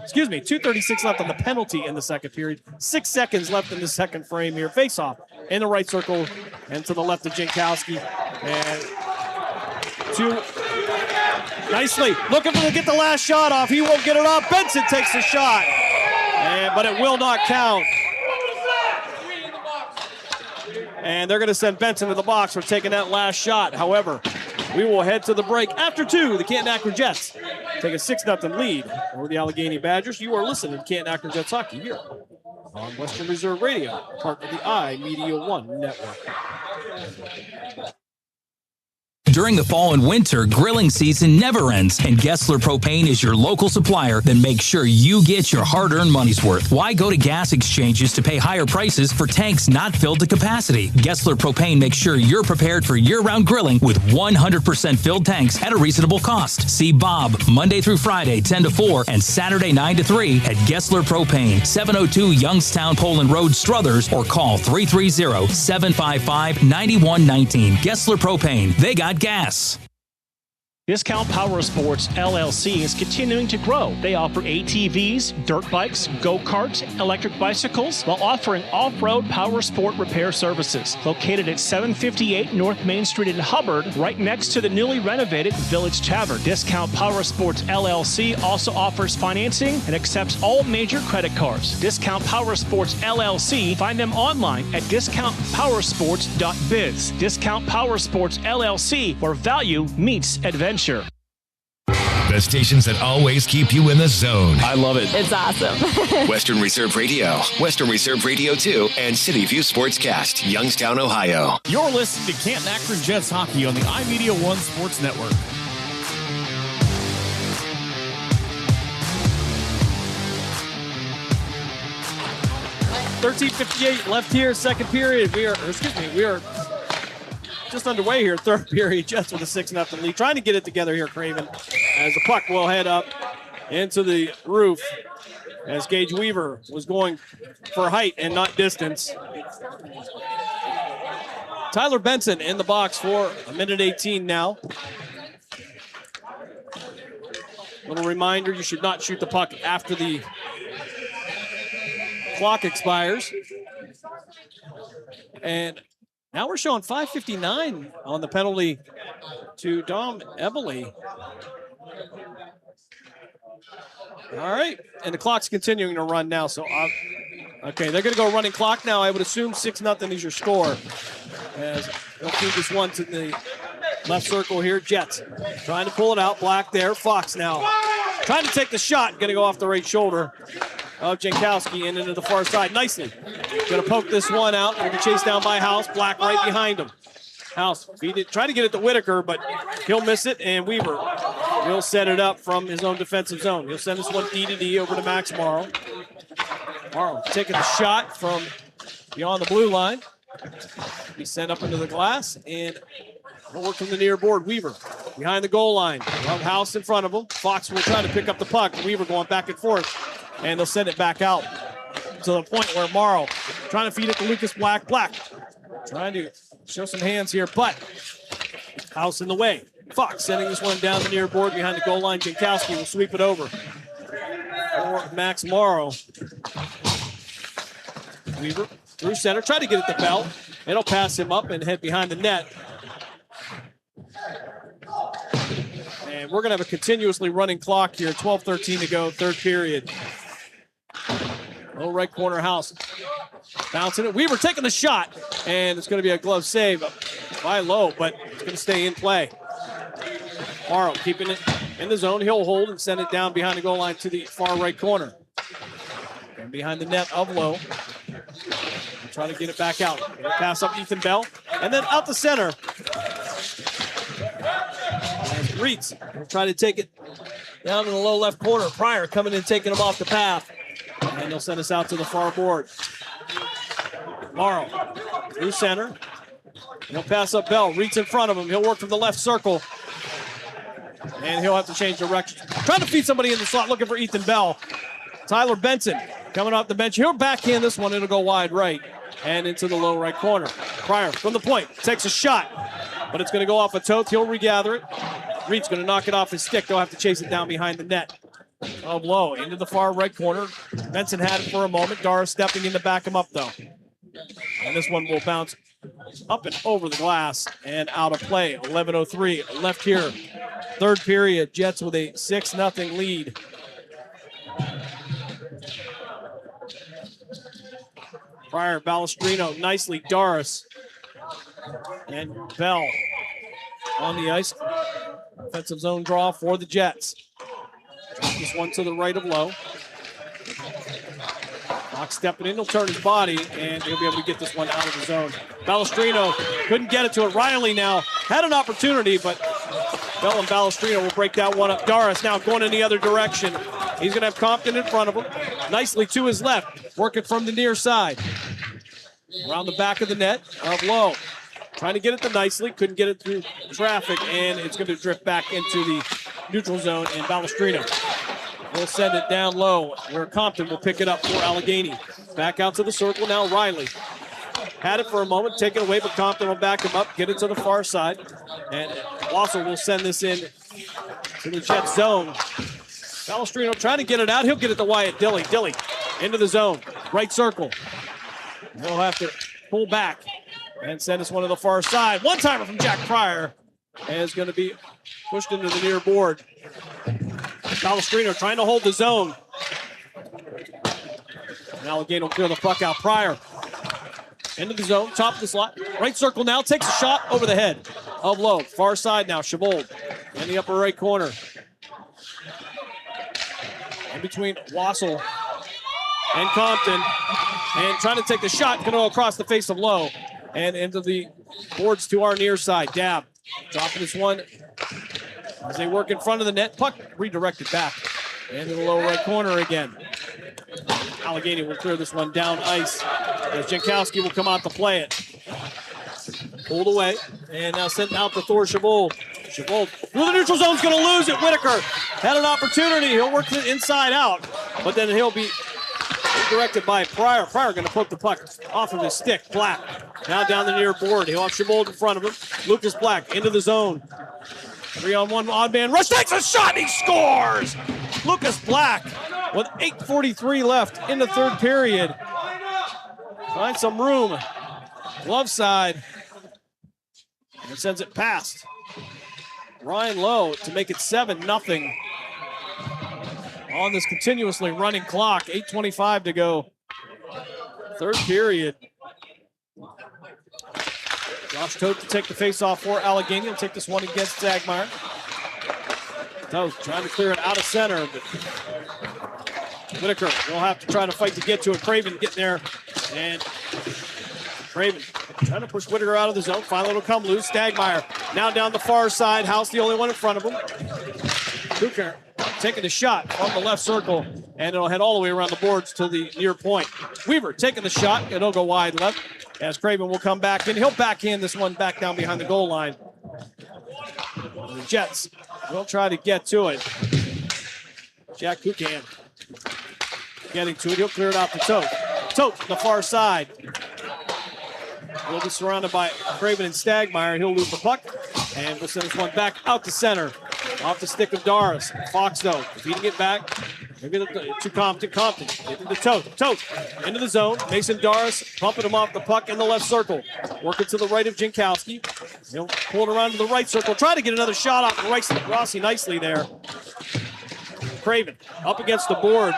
Excuse me, 2:36 left on the penalty in the second period. 6 seconds left in the second frame here. Face off in the right circle and to the left of Jankowski. And nicely looking to get the last shot off. He won't get it off. Benson takes the shot, but it will not count. And they're going to send Benson to the box for taking that last shot. However, we will head to the break after two. The Canton Akron Jets take a 6-0 lead over the Allegheny Badgers. You are listening to Canton Akron Jets hockey here on Western Reserve Radio, part of the iMedia One network. During the fall and winter, grilling season never ends, and Gessler Propane is your local supplier that makes sure you get your hard-earned money's worth. Why go to gas exchanges to pay higher prices for tanks not filled to capacity? Gessler Propane makes sure you're prepared for year-round grilling with 100% filled tanks at a reasonable cost. See Bob Monday through Friday, 10 to 4, and Saturday, 9 to 3 at Gessler Propane, 702 Youngstown Poland Road, Struthers, or call 330-755-9119. Gessler Propane. They got gas. Discount Power Sports LLC is continuing to grow. They offer ATVs, dirt bikes, go-karts, electric bicycles, while offering off-road power sport repair services. Located at 758 North Main Street in Hubbard, right next to the newly renovated Village Tavern. Discount Power Sports LLC also offers financing and accepts all major credit cards. Discount Power Sports LLC. Find them online at discountpowersports.biz. Discount Power Sports LLC, where value meets adventure. The stations that always keep you in the zone. I love it. It's awesome. Western Reserve Radio, Western Reserve Radio 2, and City View Sportscast, Youngstown, Ohio. You're listening to Canton Akron Jets hockey on the iMedia One Sports Network. $13:58 left here, second period. We are just underway here, third period. Jets with a 6-0 lead. Trying to get it together here, Craven, as the puck will head up into the roof as Gage Weaver was going for height and not distance. Tyler Benson in the box for a minute 18 now. Little reminder, you should not shoot the puck after the clock expires. And now we're showing 5:59 on the penalty to Dom Eboli. All right, and the clock's continuing to run now. So, okay, they're going to go running clock now. I would assume 6-0 is your score. As they'll feed this one to the left circle here. Jets trying to pull it out. Black there. Fox now trying to take the shot. Going to go off the right shoulder of Jankowski and into the far side. Nicely. Going to poke this one out. Going to be chased down by House. Black right behind him. House feed it. Try to get it to Whitaker, but he'll miss it. And Weaver will set it up from his own defensive zone. He'll send this one D-to-D over to Max Morrow. Morrow taking the shot from beyond the blue line. He sent up into the glass, and we'll work from the near board. Weaver behind the goal line. House in front of him. Fox will try to pick up the puck. Weaver going back and forth, and they'll send it back out to the point where Morrow trying to feed it to Lucas Black. Black trying to show some hands here, but House in the way. Fox sending this one down the near board behind the goal line. Jankowski will sweep it over for Max Morrow. Weaver through center, try to get it to Bell. It'll pass him up and head behind the net. And we're going to have a continuously running clock here. 12:13 to go, third period. Low right corner, House bouncing it. Weaver taking the shot, and it's going to be a glove save by Lowe, but it's going to stay in play. Morrow keeping it in the zone. He'll hold and send it down behind the goal line to the far right corner. And behind the net of Lowe. Trying to get it back out. Pass up Ethan Bell. And then out the center. Reitz will try to take it down in the low left corner. Pryor coming in, taking him off the path. And they'll send us out to the far board. Morrow through center. He'll pass up Bell. Reitz in front of him. He'll work from the left circle. And he'll have to change direction. Trying to feed somebody in the slot, looking for Ethan Bell. Tyler Benson coming off the bench. He'll backhand this one. It'll go wide right and into the low right corner. Pryor from the point takes a shot, but it's going to go off a Toth. He'll regather it. Reed's going to knock it off his stick. They'll have to chase it down behind the net. Of Lowe into the far right corner. Benson had it for a moment. Dara stepping in to back him up, though. And this one will bounce up and over the glass and out of play. 11:03 left here. Third period. Jets with a 6-0 lead. Pryor, Balestrino, nicely. Doris and Bell on the ice. Offensive zone draw for the Jets. This one to the right of Lowe. Fox stepping in, he'll turn his body, and he'll be able to get this one out of the zone. Balestrino couldn't get it to it. Riley now had an opportunity, but Bell and Balestrino will break that one up. Doris now going in the other direction. He's going to have Compton in front of him. Nicely to his left, working from the near side. Around the back of the net of Lowe. Trying to get it to Nicely, couldn't get it through traffic, and it's going to drift back into the neutral zone, and Balestrino will send it down low, where Compton will pick it up for Allegheny. Back out to the circle now, Riley. Had it for a moment, take it away, but Compton will back him up, get it to the far side, and Wassel will send this in to the Jet zone. Balestrino trying to get it out. He'll get it to Wyatt Dilly. Dilly into the zone, right circle. He'll have to pull back and send us one to the far side. One-timer from Jack Pryor is going to be pushed into the near board. Balestrino trying to hold the zone. And Allegheny will clear the puck out. Pryor into the zone, top of the slot. Right circle now, takes a shot over the head of Lowe. Far side now, Chavold in the upper right corner. In between Wassel and Compton. And trying to take the shot, going to go across the face of Lowe. And into the boards to our near side. Dab dropping this one as they work in front of the net. Puck redirected back into the low right corner again. Allegheny will clear this one down ice as Jankowski will come out to play it. Pulled away and now sent out to Thor Chavold. Chavold through the neutral zone is going to lose it. Whitaker had an opportunity. He'll work it inside out, but then he'll be directed by Pryor. Pryor going to poke the puck off of his stick. Black now down the near board. He'll have Chavold in front of him. Lucas Black into the zone. 3-on-1 odd man rush. Takes a shot. He scores. Lucas Black with 8:43 left in the third period. Finds some room. Glove side. And sends it past Ryan Lowe to make it 7-0. On this continuously running clock. 8:25 to go. Third period. Josh Toth to take the face-off for Allegheny. He'll take this one against Zagmeyer. Toth trying to clear it out of center, but Whitaker will have to try to fight to get to it. Craven getting there, and Craven trying to push Whitaker out of the zone. Finally it'll come loose. Stagmeyer now down the far side. House the only one in front of him. Kucher taking the shot from the left circle, and it'll head all the way around the boards to the near point. Weaver taking the shot, and it'll go wide left as Craven will come back in. He'll backhand this one back down behind the goal line. The Jets will try to get to it. Jack Kukan getting to it. He'll clear it out to Toth. Toth, the far side. He'll be surrounded by Craven and Stagmeyer. He'll lose the puck, and we'll send this one back out to center. Off the stick of Doris. Fox, though, feeding it back. Maybe to Compton. Compton into the Toth. Toth into the zone. Mason Doris pumping him off the puck in the left circle. Working to the right of Jankowski. He'll pull it around to the right circle. Try to get another shot off Rossi nicely there. Craven up against the board.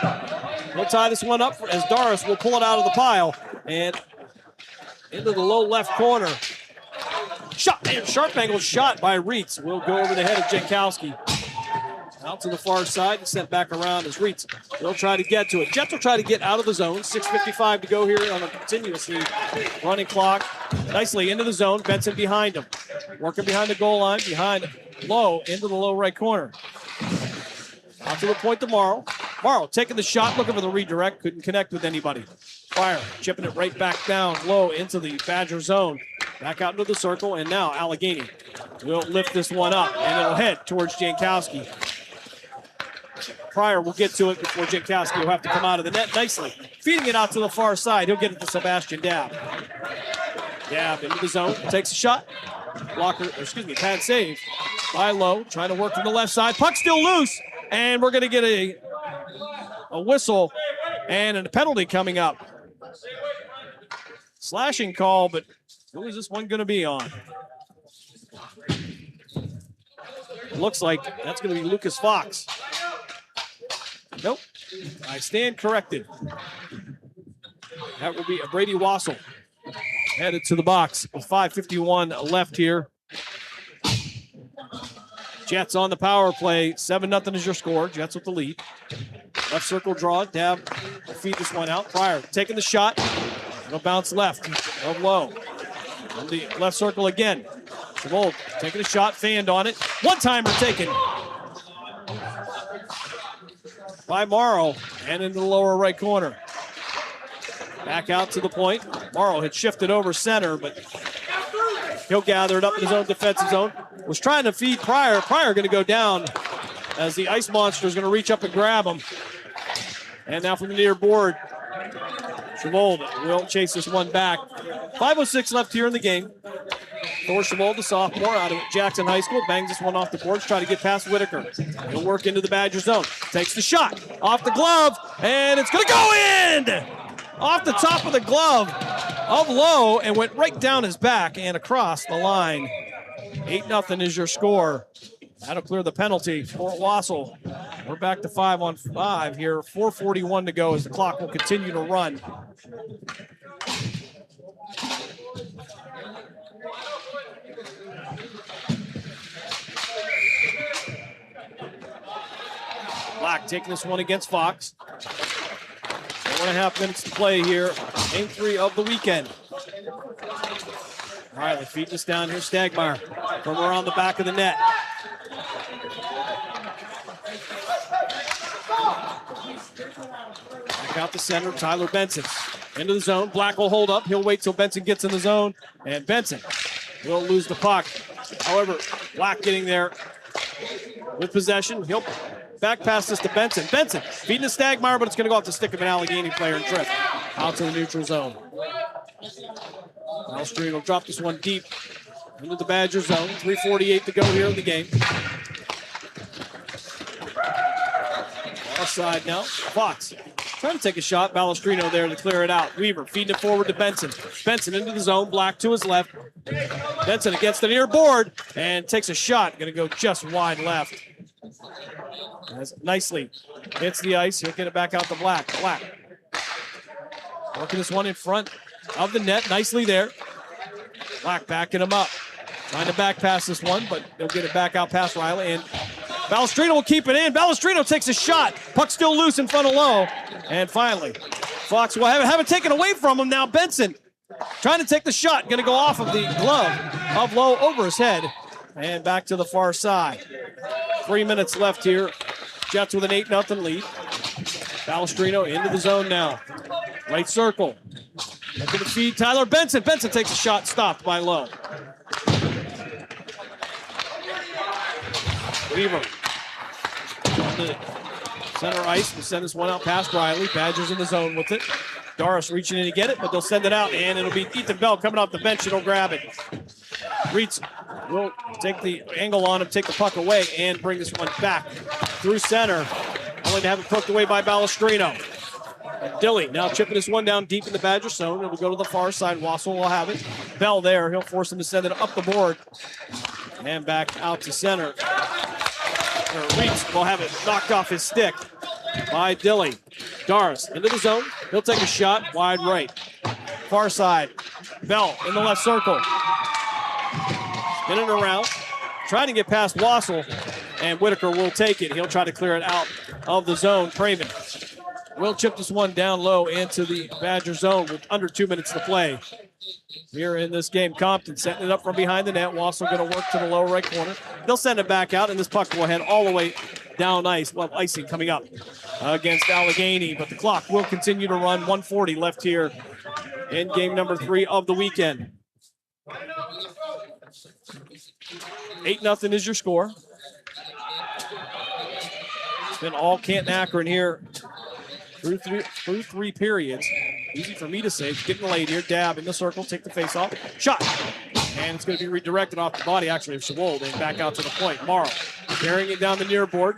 He'll tie this one up as Doris will pull it out of the pile. And into the low left corner. Shot, and sharp angle shot by Reitz. Will go over the head of Jankowski. Out to the far side and sent back around as Reitz will try to get to it. Jets will try to get out of the zone. 6:55 to go here on a continuously running clock. Nicely into the zone. Benson behind him. Working behind the goal line, behind Lowe, into the low right corner. Out to the point to Morrow. Morrow taking the shot, looking for the redirect. Couldn't connect with anybody. Fire, chipping it right back down low into the Badger zone. Back out into the circle, and now Allegheny will lift this one up, and it'll head towards Jankowski. Pryor will get to it before Jankowski will have to come out of the net nicely. Feeding it out to the far side. He'll get it to Sebastian Dabb. Dabb into the zone, takes a shot. Pad save by Lowe. Trying to work from the left side. Puck still loose, and we're going to get a whistle and a penalty coming up. Slashing call, but who is this one going to be on? Looks like that's going to be Lucas Fox. Nope. I stand corrected. That will be Brady Wassel. Headed to the box with 5:51 left here. Jets on the power play. 7-0 is your score. Jets with the lead. Left circle draw. Dabb will feed this one out. Pryor taking the shot. It'll bounce left of Lowe. On the left circle again. Savold taking a shot. Fanned on it. One-timer taken by Morrow and into the lower right corner. Back out to the point. Morrow had shifted over center, but he'll gather it up in his own defensive zone. Was trying to feed Pryor. Pryor going to go down as the Ice Monster is going to reach up and grab him. And now from the near board, Savold will chase this one back. 5:06 left here in the game. Thor Savold, the sophomore, out of Jackson High School, bangs this one off the boards, try to get past Whitaker. He'll work into the Badger zone. Takes the shot off the glove, and it's going to go in! Off the top of the glove of Lowe, and went right down his back and across the line. 8-0 is your score. That'll clear the penalty for Wassel. We're back to 5-on-5 here. 4:41 to go as the clock will continue to run. Black taking this one against Fox. 4.5 minutes to play here. Game 3 of the weekend. All right, they feed this down here. Stagmeyer from around the back of the net. Back out the center, Tyler Benson. Into the zone. Black will hold up. He'll wait till Benson gets in the zone. And Benson will lose the puck. However, Black getting there with possession. He'll back pass this to Benson. Benson feeding to Stagmeyer, but it's going to go off the stick of an Allegheny player and drift out to the neutral zone. Malstream will drop this one deep into the Badger zone. 3:48 to go here in the game. Offside now. Fox trying to take a shot. Balestrino there to clear it out. Weaver feeding it forward to Benson. Benson into the zone. Black to his left. Benson against the near board and takes a shot. Going to go just wide left. As nicely hits the ice. He'll get it back out to Black. Black working this one in front of the net. Nicely there. Black backing him up. Trying to back pass this one, but they'll get it back out past Riley. And Balestrino will keep it in. Balestrino takes a shot. Puck still loose in front of Lowe. And finally, Fox will have it taken away from him now. Benson trying to take the shot. Going to go off of the glove of Lowe over his head. And back to the far side. 3 minutes left here. Jets with an 8-0 lead. Balestrino into the zone now. Right circle. Looking to feed Tyler Benson. Benson takes a shot, stopped by Lowe. Weaver on the center ice. We'll send this one out past Riley. Badgers in the zone with it. Doris reaching in to get it, but they'll send it out, and it'll be Ethan Bell coming off the bench. It'll grab it. Reitz will take the angle on him, take the puck away, and bring this one back through center. Only to have it poked away by Balestrino. And Dilly now chipping this one down deep in the Badger zone. It will go to the far side. Wassel will have it. Bell there. He'll force him to send it up the board. And back out to center. Reitz will have it knocked off his stick by Dilly. Doris into the zone. He'll take a shot wide right. Far side. Bell in the left circle. spinning around, trying to get past Wassel, and Whitaker will take it. He'll try to clear it out of the zone. Craven will chip this one down low into the Badger zone with under 2 minutes to play. Here in this game, Compton setting it up from behind the net. Wassel going to work to the lower right corner. They'll send it back out, and this puck will head all the way down ice. Well, icing coming up against Allegheny, but the clock will continue to run. 1:40 left here in game number 3 of the weekend. 8-0 is your score. It's been all Canton Akron here through three periods. Easy for me to say. It's getting late here. Dab in the circle. Take the face off. Shot. And it's going to be redirected off the body, actually, of Chavold, and back out to the point. Morrow carrying it down the near board.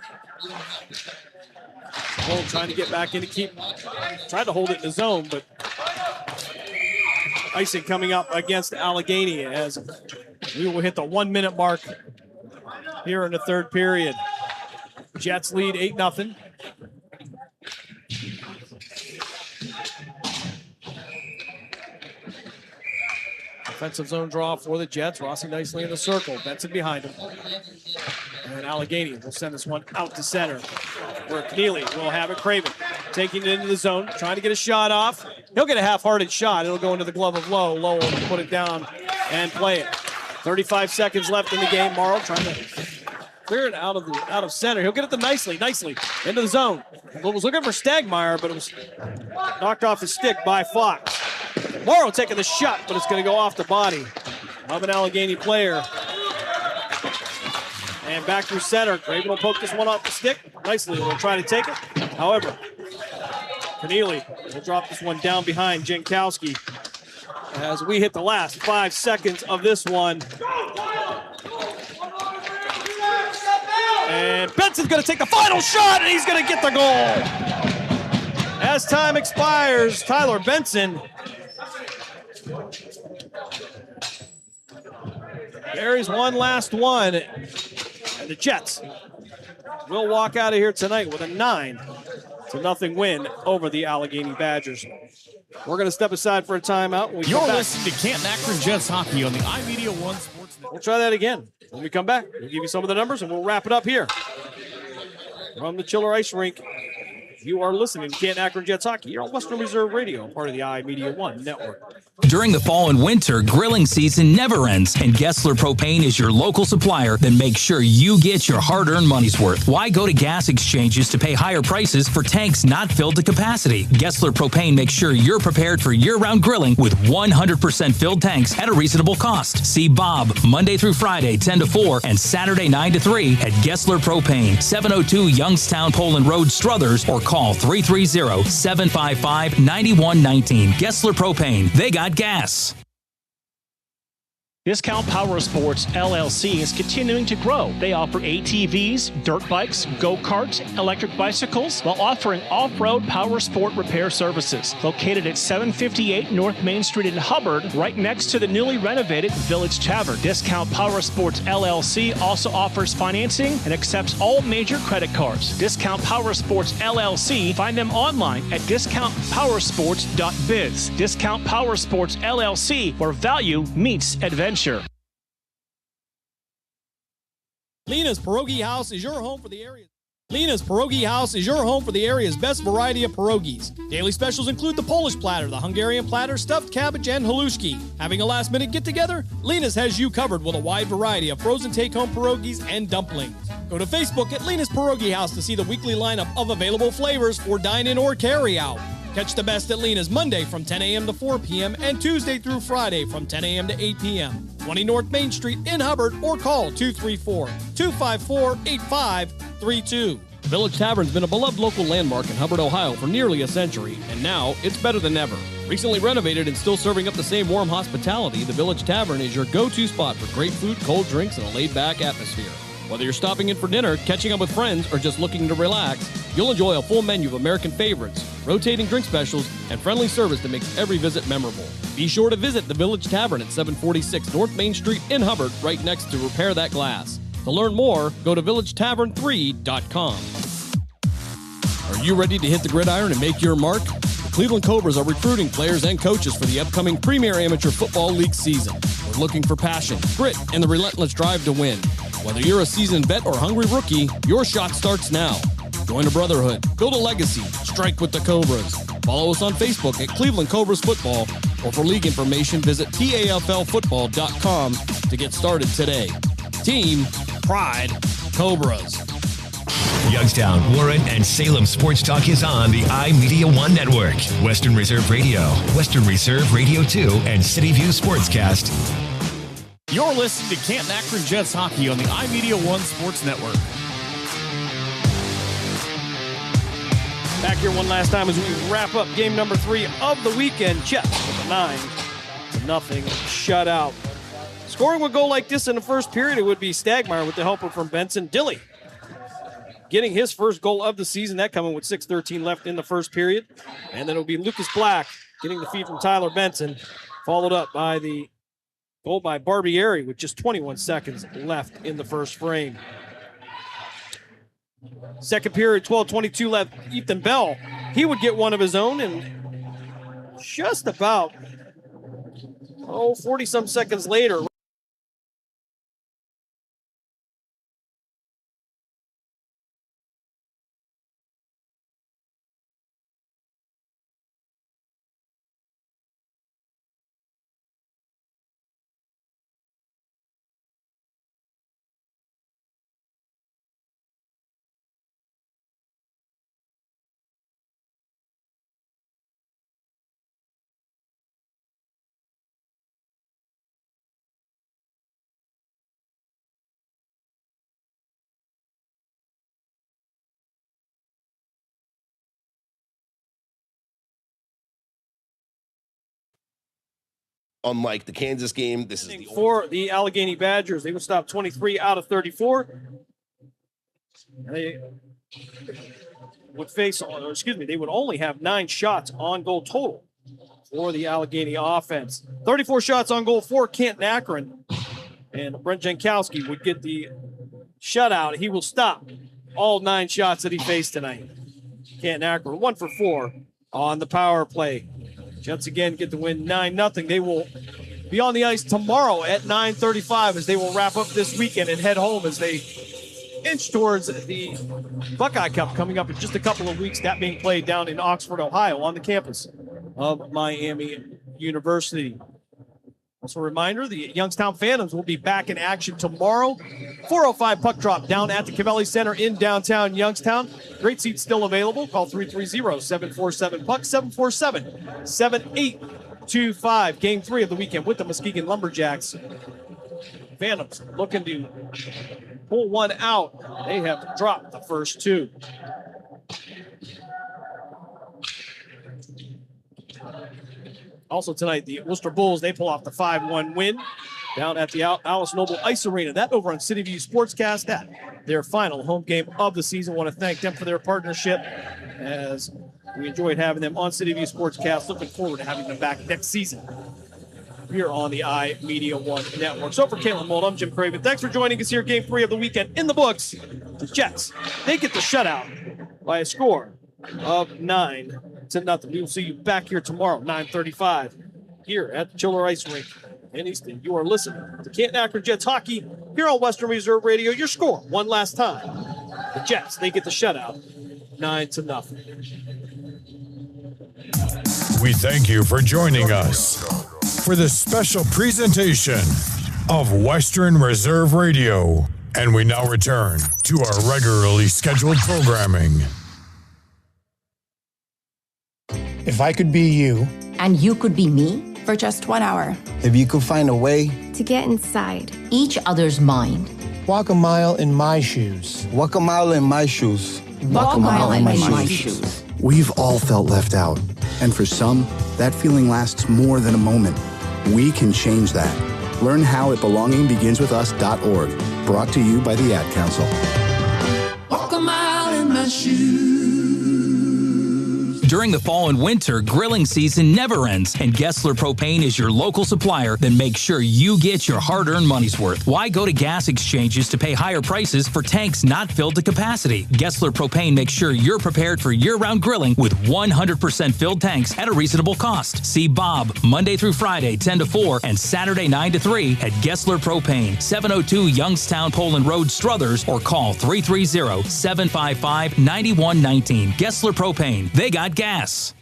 Chavold trying to get back in to keep, trying to hold it in the zone, but icing coming up against Allegheny as we will hit the 1 minute mark here in the third period. Jets lead 8-0. Offensive zone draw for the Jets. Rossi nicely in the circle. Benson behind him. And Allegheny will send this one out to center, where Keneally will have it. Craven taking it into the zone, trying to get a shot off. He'll get a half-hearted shot. It'll go into the glove of Lowe. Lowe will put it down and play it. 35 seconds left in the game. Morrow trying to clear it out of center. He'll get it nicely into the zone. Was looking for Stagmeyer, but it was knocked off his stick by Fox. Morrow taking the shot, but it's going to go off the body of an Allegheny player. And back through center. Craven will poke this one off the stick. Nicely, will try to take it. However, Keneally will drop this one down behind Jankowski as we hit the last 5 seconds of this one. And Benson's going to take the final shot, and he's going to get the goal. As time expires, Tyler Benson carries one last one, and the Jets will walk out of here tonight with a 9-0 win over the Allegheny Badgers. We're going to step aside for a timeout. When we You're listening to Canton Akron Jets hockey on the iMedia One Sports Network. We'll try that again. When we come back, we'll give you some of the numbers, and we'll wrap it up here from the Chiller Ice Rink. You are listening to Canton Akron Jets hockey. You're on Western Reserve Radio, part of the iMedia One network. During the fall and winter, grilling season never ends, and Gessler Propane is your local supplier that makes sure you get your hard-earned money's worth. Why go to gas exchanges to pay higher prices for tanks not filled to capacity? Gessler Propane makes sure you're prepared for year-round grilling with 100% filled tanks at a reasonable cost. See Bob Monday through Friday, 10 to 4, and Saturday, 9 to 3 at Gessler Propane, 702 Youngstown Poland Road, Struthers, or call 330-755-9119. Gessler Propane. They got gas. Discount Power Sports LLC is continuing to grow. They offer ATVs, dirt bikes, go-karts, electric bicycles, while offering off-road power sport repair services. Located at 758 North Main Street in Hubbard, right next to the newly renovated Village Tavern. Discount Power Sports LLC also offers financing and accepts all major credit cards. Discount Power Sports LLC. Find them online at discountpowersports.biz. Discount Power Sports LLC, where value meets adventure. Lena's Pierogi House is your home for the area. Lena's Pierogi House is your home for the area's best variety of pierogies. Daily specials include the Polish platter, the Hungarian platter, stuffed cabbage, and halushki. Having a last-minute get-together? Lena's has you covered with a wide variety of frozen take-home pierogies and dumplings. Go to Facebook at Lena's Pierogi House to see the weekly lineup of available flavors for dine-in or carry-out. Catch the best at Lena's Monday from 10 a.m. to 4 p.m. and Tuesday through Friday from 10 a.m. to 8 p.m. 20 North Main Street in Hubbard, or call 234-254-8532. Village Tavern's been a beloved local landmark in Hubbard, Ohio for nearly a century, and now it's better than ever. Recently renovated and still serving up the same warm hospitality, the Village Tavern is your go-to spot for great food, cold drinks, and a laid-back atmosphere. Whether you're stopping in for dinner, catching up with friends, or just looking to relax, you'll enjoy a full menu of American favorites, rotating drink specials, and friendly service that makes every visit memorable. Be sure to visit the Village Tavern at 746 North Main Street in Hubbard, right next to Repair That Glass. To learn more, go to villagetavern3.com. Are you ready to hit the gridiron and make your mark? The Cleveland Cobras are recruiting players and coaches for the upcoming Premier Amateur Football League season. We're looking for passion, grit, and the relentless drive to win. Whether you're a seasoned vet or hungry rookie, your shot starts now. Join a brotherhood, build a legacy, strike with the Cobras. Follow us on Facebook at Cleveland Cobras Football, or for league information, visit TAFLfootball.com to get started today. Team Pride Cobras. Youngstown, Warren, and Salem Sports Talk is on the iMedia One Network, Western Reserve Radio, Western Reserve Radio 2, and City View Sportscast. You're listening to Canton Akron Jets hockey on the iMedia One Sports Network. Back here one last time as we wrap up game number 3 of the weekend. Jets with a 9-0 shutout. Scoring would go like this in the first period. It would be Stagmeyer with the helper from Benson. Dilly getting his first goal of the season. That coming with 6:13 left in the first period. And then it will be Lucas Black getting the feed from Tyler Benson, followed up by the goal by Barbieri with just 21 seconds left in the first frame. Second period, 12:22 left. Ethan Bell, he would get one of his own, and just about 40-some seconds later, unlike the Kansas game, this is for the Allegheny Badgers. They would stop 23 out of 34. They would they would only have 9 shots on goal total for the Allegheny offense. 34 shots on goal for Canton Akron. And Brent Jankowski would get the shutout. He will stop all 9 shots that he faced tonight. Canton Akron 1 for 4 on the power play. Jets again get the win 9-0. They will be on the ice tomorrow at 9:35 as they will wrap up this weekend and head home as they inch towards the Buckeye Cup coming up in just a couple of weeks, that being played down in Oxford, Ohio on the campus of Miami University. Also a reminder, the Youngstown Phantoms will be back in action tomorrow. 4:05 puck drop down at the Cavelli Center in downtown Youngstown. Great seats still available. Call 330-747-PUCK, 747-7825. Game 3 of the weekend with the Muskegon Lumberjacks. Phantoms looking to pull one out. They have dropped the first 2. Also tonight, the Worcester Bulls, they pull off the 5-1 win down at the Alice Noble Ice Arena. That over on City View Sportscast, at their final home game of the season. Want to thank them for their partnership as we enjoyed having them on City View Sportscast. Looking forward to having them back next season here on the iMedia One Network. So for Caitlin Mold, I'm Jim Craven. Thanks for joining us here. Game 3 of the weekend in the books. The Jets, they get the shutout by a score of 9-0. We will see you back here tomorrow, 9:35, here at the Chiller Ice Rink in Easton. You are listening to Canton Akron Jets hockey here on Western Reserve Radio. Your score, one last time. The Jets, they get the shutout, 9-0. We thank you for joining us for this special presentation of Western Reserve Radio. And we now return to our regularly scheduled programming. If I could be you. And you could be me? For just 1 hour. If you could find a way. To get inside each other's mind. Walk a mile in my shoes. Walk a mile in my shoes. Walk a mile in my shoes. We've all felt left out. And for some, that feeling lasts more than a moment. We can change that. Learn how at belongingbeginswithus.org. Brought to you by the Ad Council. Walk a mile in my shoes. During the fall and winter, grilling season never ends, and Gessler Propane is your local supplier that makes sure you get your hard-earned money's worth. Why go to gas exchanges to pay higher prices for tanks not filled to capacity? Gessler Propane makes sure you're prepared for year-round grilling with 100% filled tanks at a reasonable cost. See Bob Monday through Friday, 10 to 4, and Saturday, 9 to 3 at Gessler Propane, 702 Youngstown Poland Road, Struthers, or call 330-755-9119. Gessler Propane. They got gas.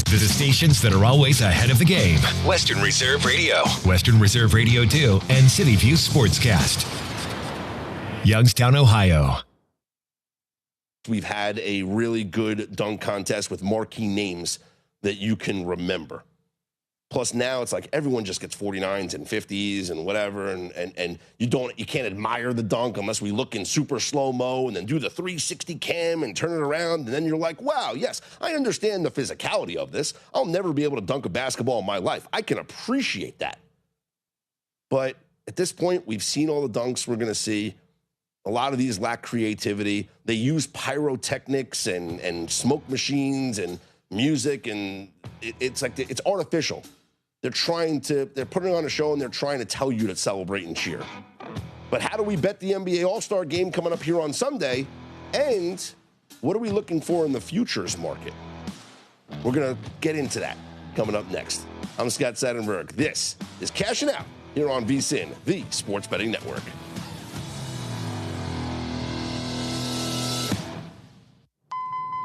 To the stations that are always ahead of the game. Western Reserve Radio, Western Reserve Radio 2, and City View Sportscast. Youngstown, Ohio. We've had a really good dunk contest with marquee names that you can remember. Plus now it's like everyone just gets 49s and 50s and whatever, and you can't admire the dunk unless we look in super slow-mo and then do the 360 cam and turn it around, and then you're like, wow, yes, I understand the physicality of this. I'll never be able to dunk a basketball in my life. I can appreciate that. But at this point, we've seen all the dunks we're going to see. A lot of these lack creativity. They use pyrotechnics and smoke machines and music, and it's like it's artificial. They're putting on a show and they're trying to tell you to celebrate and cheer. But how do we bet the NBA All-Star game coming up here on Sunday? And what are we looking for in the futures market? We're going to get into that coming up next. I'm Scott Seidenberg. This is Cashing Out here on VSiN, the Sports Betting Network.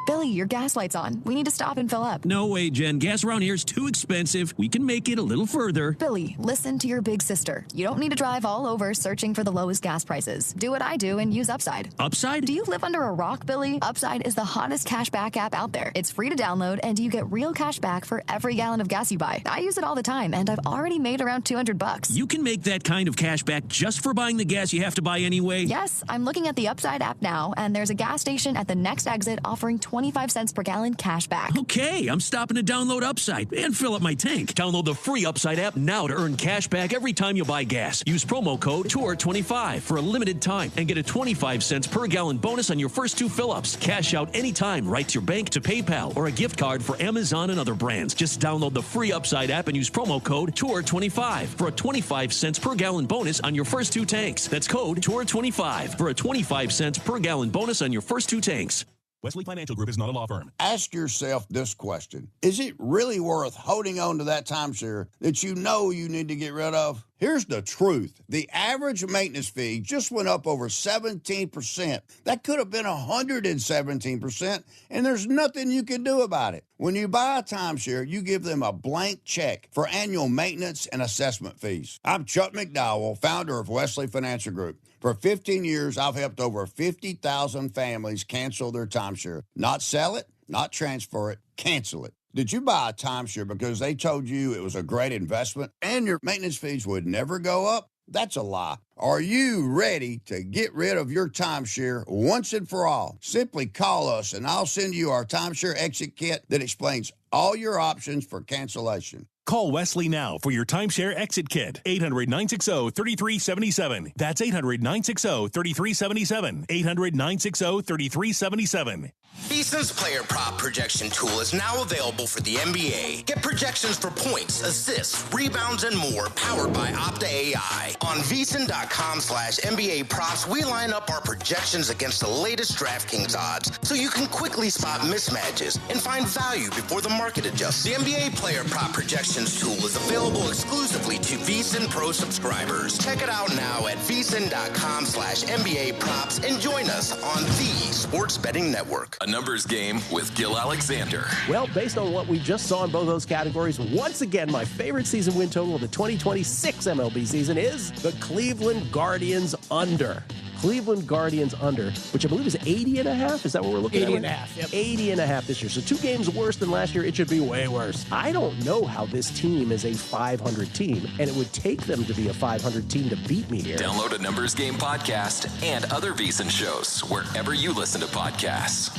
Billy, your gas light's on. We need to stop and fill up. No way, Jen. Gas around here is too expensive. We can make it a little further. Billy, listen to your big sister. You don't need to drive all over searching for the lowest gas prices. Do what I do and use Upside. Upside? Do you live under a rock, Billy? Upside is the hottest cashback app out there. It's free to download, and you get real cash back for every gallon of gas you buy. I use it all the time, and I've already made around $200. You can make that kind of cash back just for buying the gas you have to buy anyway? Yes, I'm looking at the Upside app now, and there's a gas station at the next exit offering 25 cents per gallon cash back. Okay, I'm stopping to download Upside and fill up my tank. Download the free Upside app now to earn cash back every time you buy gas. Use promo code TOUR25 for a limited time and get a 25 cents per gallon bonus on your first 2 fill-ups. Cash out anytime right to your bank, to PayPal, or a gift card for Amazon and other brands. Just download the free Upside app and use promo code TOUR25 for a 25 cents per gallon bonus on your first 2 tanks. That's code TOUR25 for a 25 cents per gallon bonus on your first 2 tanks. Wesley Financial Group is not a law firm. Ask yourself this question. Is it really worth holding on to that timeshare that you know you need to get rid of? Here's the truth. The average maintenance fee just went up over 17%. That could have been 117%, and there's nothing you can do about it. When you buy a timeshare, you give them a blank check for annual maintenance and assessment fees. I'm Chuck McDowell, founder of Wesley Financial Group. For 15 years, I've helped over 50,000 families cancel their timeshare. Not sell it, not transfer it, cancel it. Did you buy a timeshare because they told you it was a great investment and your maintenance fees would never go up? That's a lie. Are you ready to get rid of your timeshare once and for all? Simply call us and I'll send you our timeshare exit kit that explains all your options for cancellation. Call Wesley now for your timeshare exit kit. 800-960-3377. That's 800-960-3377. 800-960-3377. VSiN's player prop projection tool is now available for the NBA. Get projections for points, assists, rebounds, and more powered by Opta AI. On VSiN.com/NBA props, we line up our projections against the latest DraftKings odds so you can quickly spot mismatches and find value before the market adjusts. The NBA player prop projections tool is available exclusively to VSiN Pro subscribers. Check it out now at VSiN.com/NBA props and join us on the Sports Betting Network. A numbers game with Gil Alexander. Well, based on what we just saw in both those categories, once again, my favorite season win total of the 2026 MLB season is the Cleveland Guardians under. Cleveland Guardians under, which I believe is 80.5. Is that what we're looking at? 80.5, yep. 80.5 this year. So 2 games worse than last year. It should be way worse. I don't know how this team is a 500 team, and it would take them to be a 500 team to beat me here. Download a Numbers Game podcast and other VSiN shows wherever you listen to podcasts.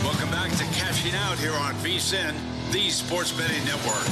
Welcome back to Cashing Out here on VSiN, the Sports Betting Network.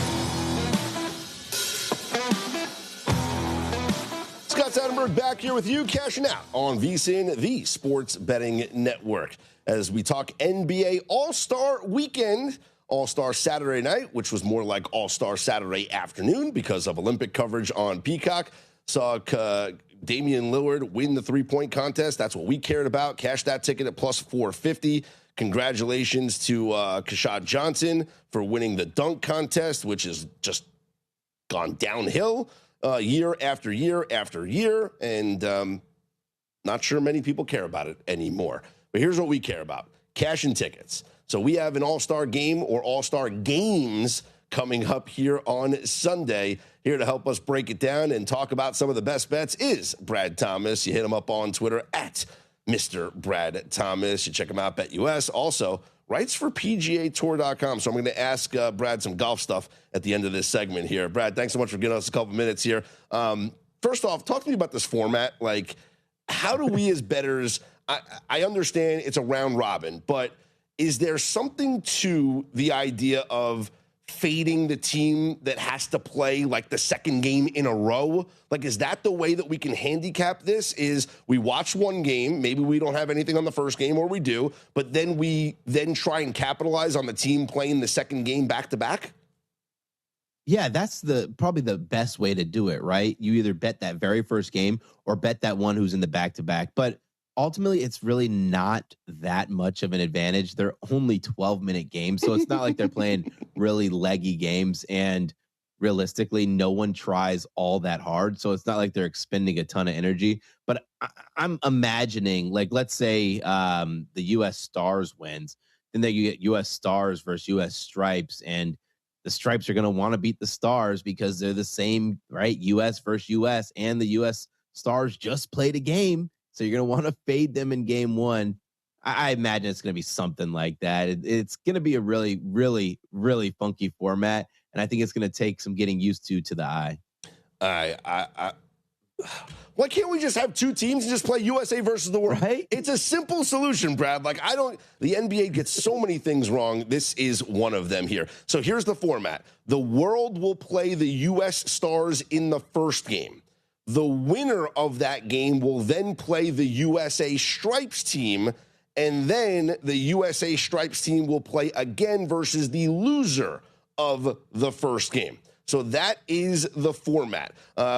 Scott Wes Edinburgh back here with you, cashing out on VSiN, the sports betting network, as we talk NBA All-Star Weekend, All-Star Saturday night, which was more like All-Star Saturday afternoon because of Olympic coverage on Peacock. Saw Damian Lillard win the three-point contest. That's what we cared about. Cash that ticket at plus 450. Congratulations to Kashad Johnson for winning the dunk contest, which has just gone downhill year after year after year, and not sure many people care about it anymore. But here's what we care about: cash and tickets. So we have an all-star game or all-star games coming up here on Sunday. Here to help us break it down and talk about some of the best bets is Brad Thomas. You hit him up on Twitter at Mr. Brad Thomas. You check him out, BetUS. Also, writes for PGAtour.com. So I'm going to ask Brad some golf stuff at the end of this segment here. Brad, thanks so much for giving us a couple minutes here. First off, talk to me about this format. Like, how do we as bettors, I understand it's a round robin, but is there something to the idea of fading the team that has to play like the second game in a row? Like, is that the way that we can handicap this? Is we watch one game, maybe we don't have anything on the first game, or we do, but then we then try and capitalize on the team playing the second game back to back? Yeah, that's probably the best way to do it, right? You either bet that very first game or bet that one who's in the back to back. But ultimately, it's really not that much of an advantage. They're only 12-minute games, so it's not like they're playing really leggy games. And realistically, no one tries all that hard, so it's not like they're expending a ton of energy. But I'm imagining, like, let's say the U.S. Stars wins, then you get U.S. Stars versus U.S. Stripes, and the Stripes are going to want to beat the Stars because they're the same, right? U.S. versus U.S., and the U.S. Stars just played a game. So you're going to want to fade them in game one. I imagine it's going to be something like that. It's going to be a really, really, really funky format. And I think it's going to take some getting used to the eye. Why can't we just have two teams and just play USA versus the world? Right? It's a simple solution, Brad. Like, the NBA gets so many things wrong. This is one of them here. So here's the format. The world will play the U.S. Stars in the first game. The winner of that game will then play the USA Stripes team, and then the USA Stripes team will play again versus the loser of the first game. So that is the format.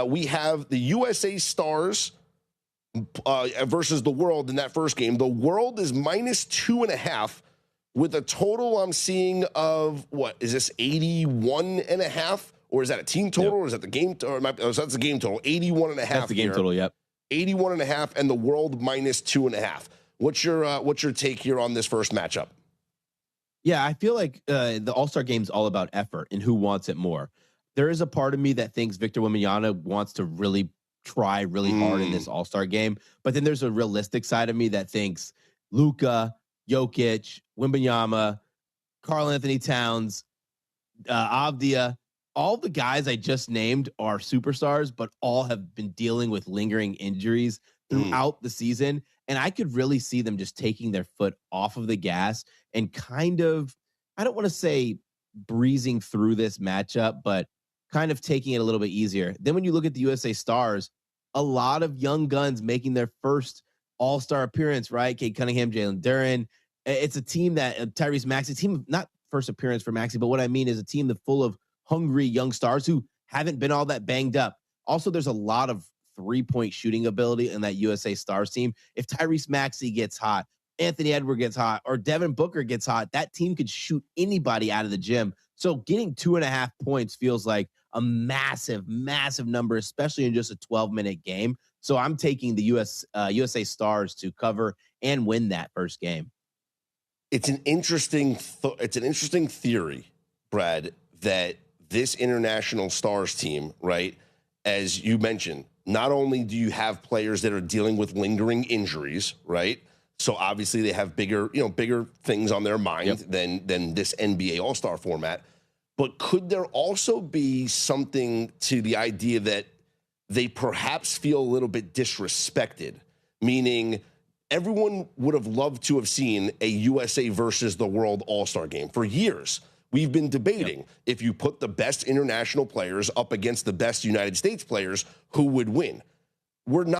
We have the USA Stars versus the World in that first game. The World is minus 2.5 with a total I'm seeing of, what, is this 81.5? Or is that a team total? Yep. Or is that the game? So that's the game total. 81.5. That's the game total. Yep. 81.5, and the World minus 2.5. What's your take here on this first matchup? Yeah, I feel like the All-Star Game is all about effort and who wants it more. There is a part of me that thinks Victor Wembanyama wants to really try really hard in this All-Star Game, but then there's a realistic side of me that thinks Luka, Jokic, Wembanyama, Karl Anthony Towns, Avdia. All the guys I just named are superstars, but all have been dealing with lingering injuries throughout the season. And I could really see them just taking their foot off of the gas and kind of, I don't want to say breezing through this matchup, but kind of taking it a little bit easier. Then when you look at the USA Stars, a lot of young guns making their first All-Star appearance, right? Cade Cunningham, Jalen Duren. It's a team that Tyrese Maxey, team, not first appearance for Maxey, but what I mean is a team that's full of hungry young stars who haven't been all that banged up. Also, there's a lot of three-point shooting ability in that USA Stars team. If Tyrese Maxey gets hot, Anthony Edwards gets hot, or Devin Booker gets hot, that team could shoot anybody out of the gym. So getting 2.5 points feels like a massive, massive number, especially in just a 12-minute game. So I'm taking the USA Stars to cover and win that first game. It's an interesting theory, Brad, that this international Stars team, right, as you mentioned, not only do you have players that are dealing with lingering injuries, right? So obviously they have bigger things on their mind than this NBA All-Star format. But could there also be something to the idea that they perhaps feel a little bit disrespected? Meaning everyone would have loved to have seen a USA versus the World All-Star game for years. We've been debating if you put the best international players up against the best United States players, who would win? we're not